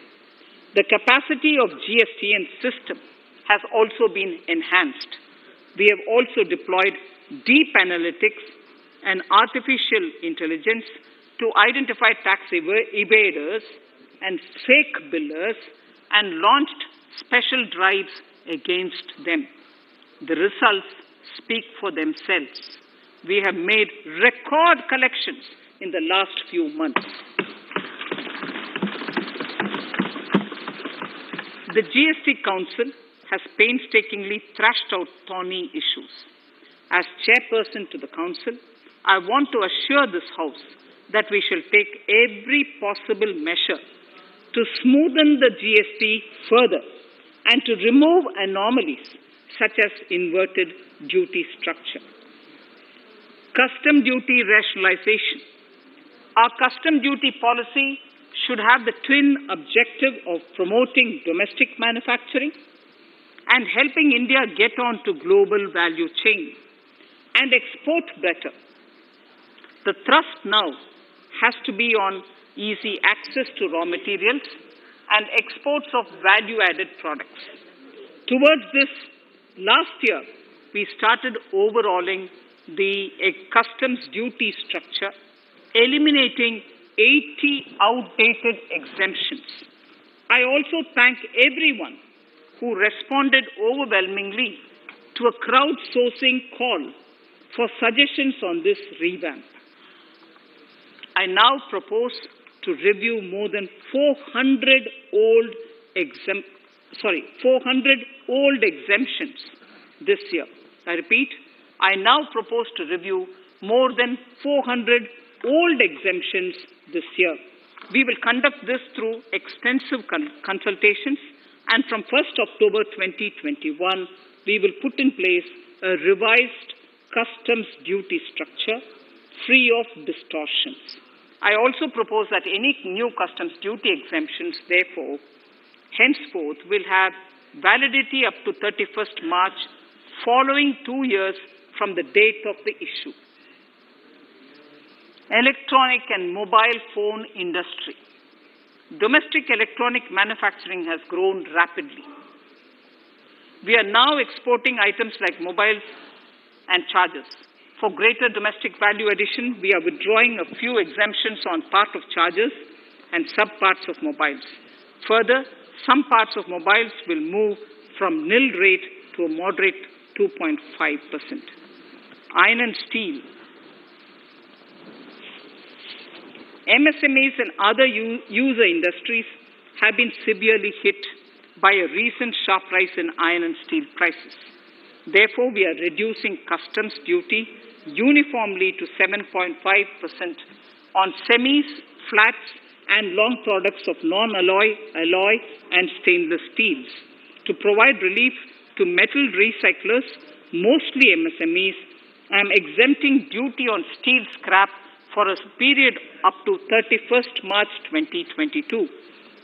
The capacity of GST and system has also been enhanced. We have also deployed deep analytics and artificial intelligence to identify tax evaders and fake billers and launched special drives against them. The results speak for themselves. We have made record collections in the last few months. The GST Council has painstakingly thrashed out thorny issues. As chairperson to the Council, I want to assure this House that we shall take every possible measure to smoothen the GST further and to remove anomalies such as inverted duty structure. Custom duty rationalization. Our custom duty policy should have the twin objective of promoting domestic manufacturing and helping India get on to global value chain and export better. The thrust now has to be on easy access to raw materials and exports of value-added products. Towards this, last year, we started overhauling the customs duty structure, eliminating 80 outdated exemptions. I also thank everyone who responded overwhelmingly to a crowdsourcing call for suggestions on this revamp. I now propose to review more than 400 old exemptions this year. I repeat, I now propose to review more than 400 old exemptions this year. We will conduct this through extensive consultations, and from 1st October 2021, we will put in place a revised customs duty structure free of distortions. I also propose that any new customs duty exemptions, therefore, henceforth will have validity up to 31st March, following 2 years from the date of the issue. Electronic and mobile phone industry. Domestic electronic manufacturing has grown rapidly. We are now exporting items like mobiles and chargers. For greater domestic value addition, we are withdrawing a few exemptions on part of chargers and sub-parts of mobiles. Further, some parts of mobiles will move from nil rate to a moderate 2.5%. Iron and steel. MSMEs and other user industries have been severely hit by a recent sharp rise in iron and steel prices. Therefore, we are reducing customs duty uniformly to 7.5% on semis, flats, and long products of non-alloy, alloy, and stainless steels. To provide relief to metal recyclers, mostly MSMEs, I am exempting duty on steel scrap for a period up to 31st March 2022.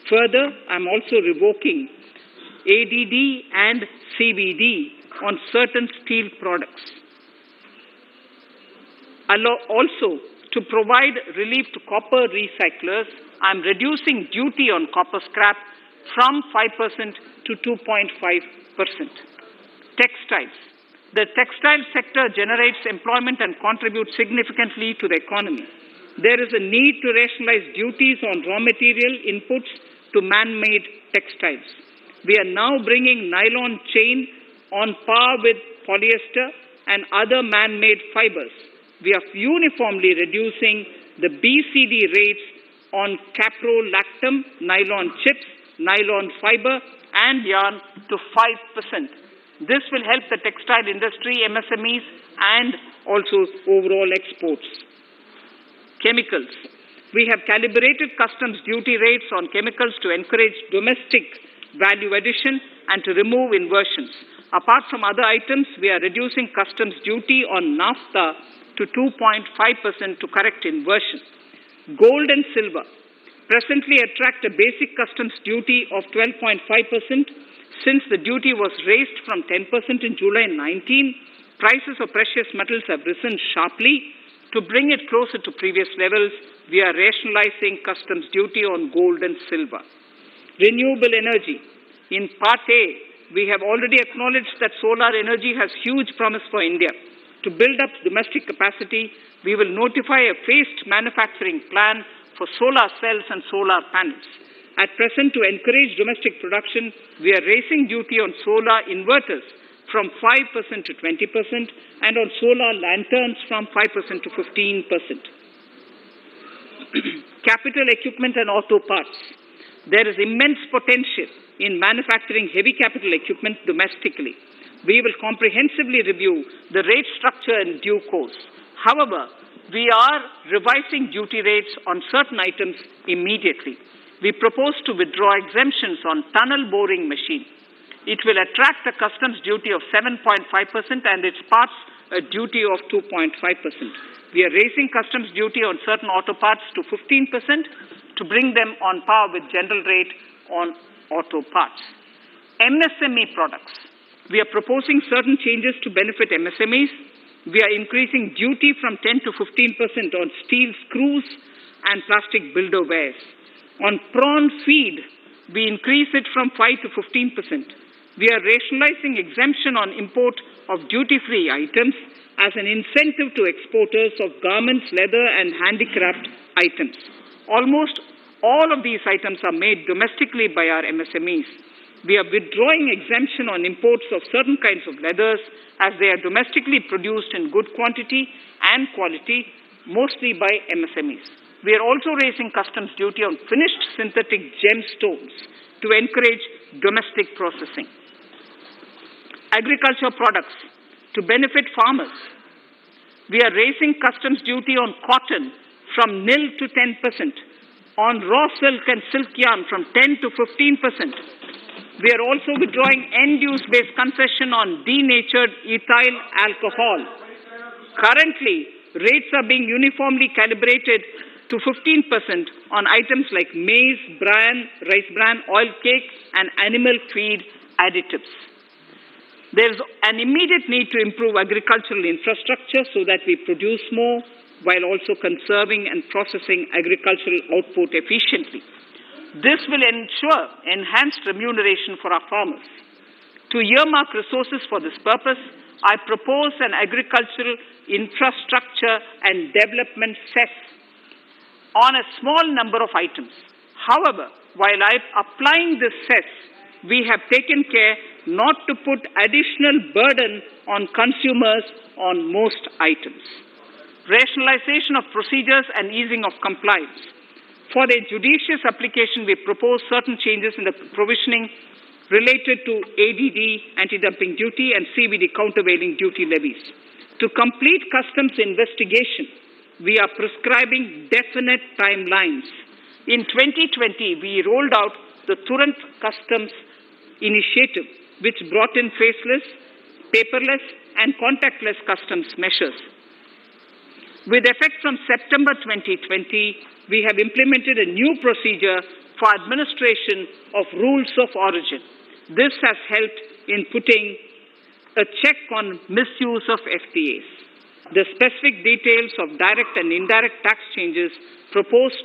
Further, I am also revoking ADD and CVD on certain steel products. Also, to provide relief to copper recyclers, I am reducing duty on copper scrap from 5% to 2.5%. Textiles. The textile sector generates employment and contributes significantly to the economy. There is a need to rationalize duties on raw material inputs to man-made textiles. We are now bringing nylon chain on par with polyester and other man-made fibers. We are uniformly reducing the BCD rates on caprolactam, nylon chips, nylon fiber, and yarn to 5%. This will help the textile industry, MSMEs, and also overall exports. Chemicals. We have calibrated customs duty rates on chemicals to encourage domestic value addition and to remove inversions. Apart from other items, we are reducing customs duty on naphtha to 2.5% to correct inversion. Gold and silver. presently attract a basic customs duty of 12.5%. Since the duty was raised from 10% in July 19, prices of precious metals have risen sharply. To bring it closer to previous levels, we are rationalizing customs duty on gold and silver. Renewable energy. In Part A, we have already acknowledged that solar energy has huge promise for India. To build up domestic capacity, we will notify a phased manufacturing plan for solar cells and solar panels. At present, to encourage domestic production, we are raising duty on solar inverters from 5% to 20% and on solar lanterns from 5% to 15%. Capital equipment and auto parts. There is immense potential in manufacturing heavy capital equipment domestically. We will comprehensively review the rate structure in due course. However, we are revising duty rates on certain items immediately. We propose to withdraw exemptions on tunnel boring machine. It will attract a customs duty of 7.5% and its parts a duty of 2.5%. We are raising customs duty on certain auto parts to 15% to bring them on par with general rate on auto parts. MSME products. We are proposing certain changes to benefit MSMEs. We are increasing duty from 10 to 15% on steel screws and plastic builder wares. On prawn feed, we increase it from 5 to 15%. We are rationalizing exemption on import of duty-free items as an incentive to exporters of garments, leather, and handicraft items. Almost all of these items are made domestically by our MSMEs. We are withdrawing exemption on imports of certain kinds of leathers as they are domestically produced in good quantity and quality, mostly by MSMEs. We are also raising customs duty on finished synthetic gemstones to encourage domestic processing. Agriculture products to benefit farmers. We are raising customs duty on cotton from nil to 10%, on raw silk and silk yarn from 10 to 15%. We are also withdrawing end-use-based concession on denatured ethyl alcohol. Currently, rates are being uniformly calibrated to 15% on items like maize, bran, rice bran, oil cake, and animal feed additives. There is an immediate need to improve agricultural infrastructure so that we produce more while also conserving and processing agricultural output efficiently. This will ensure enhanced remuneration for our farmers. To earmark resources for this purpose, I propose an agricultural infrastructure and development cess on a small number of items. However, while I'm applying this cess, we have taken care not to put additional burden on consumers on most items. Rationalization of procedures and easing of compliance. For a judicious application, we propose certain changes in the provisioning related to ADD, anti-dumping duty, and CVD, countervailing duty levies. To complete customs investigation, we are prescribing definite timelines. In 2020, we rolled out the Turant Customs Initiative, which brought in faceless, paperless, and contactless customs measures. With effect from September 2020, we have implemented a new procedure for administration of rules of origin. This has helped in putting a check on misuse of FTAs. The specific details of direct and indirect tax changes proposed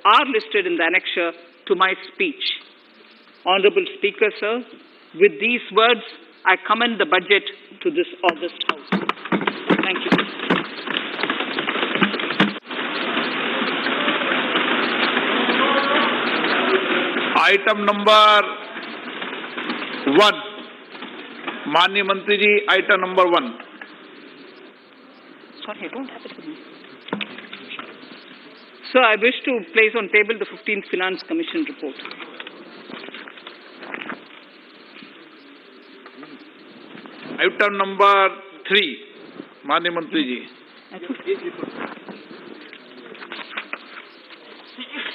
are listed in the annexure to my speech. Honorable Speaker, sir, with these words, I commend the budget to this august House. Thank you. Item number 1. Manya Mantri ji, item number 1. Sorry, I don't have it with me. Sir, I wish to place on table the 15th Finance Commission report. Item number 3. Manya Mantri ji.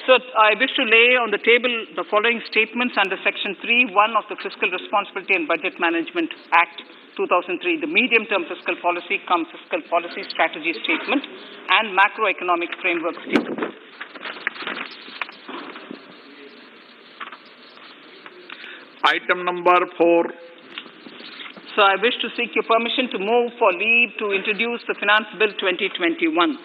Sir, I wish to lay on the table the following statements under Section 3(1) of the Fiscal Responsibility and Budget Management Act 2003, the medium-term fiscal policy cum fiscal policy strategy statement and macroeconomic framework statement. Item number 4. So I wish to seek your permission to move for leave to introduce the Finance Bill 2021.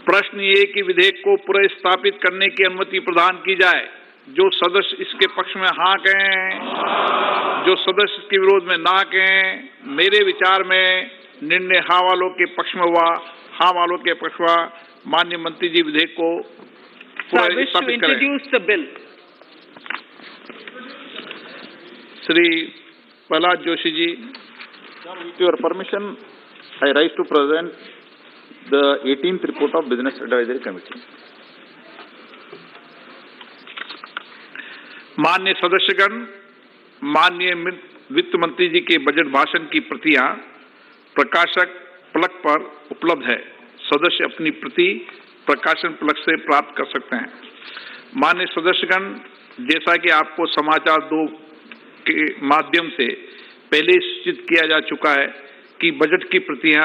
प्रश्न ये कि विधेयक को पुनर्स्थापित करने की अनुमति प्रदान की जाए। जो सदस्य इसके पक्ष में हाँ कहें, जो सदस्य इसके विरोध में ना कहें। मेरे विचार में निर्णय हाँ वालों के पक्ष में हुआ, हाँ वालों के पक्ष हुआ। माननीय मंत्री जी विधेयक को पुनर्स्थापित करें। Shri Prahlad Joshi ji, with your permission, I rise to present the 18th report of Business Advisory Committee. माननीय सदस्यगण, माननीय वित्त मंत्री जी के बजट भाषण की प्रतियां प्रकाशक फलक पर उपलब्ध है। सदस्य अपनी प्रति प्रकाशन फलक से प्राप्त कर सकते हैं। माननीय सदस्यगण, जैसा कि आपको समाचार 2 के माध्यम से पहले सूचित किया जा चुका है कि बजट की प्रतियां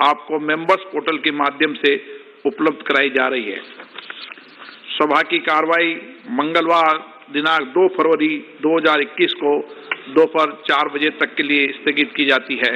आपको मेंबर्स पोर्टल के माध्यम से उपलब्ध कराई जा रही है। सभा की कार्रवाई मंगलवार दिनांक 2 फरवरी 2021 को दोपहर 4 बजे तक के लिए स्थगित की जाती है।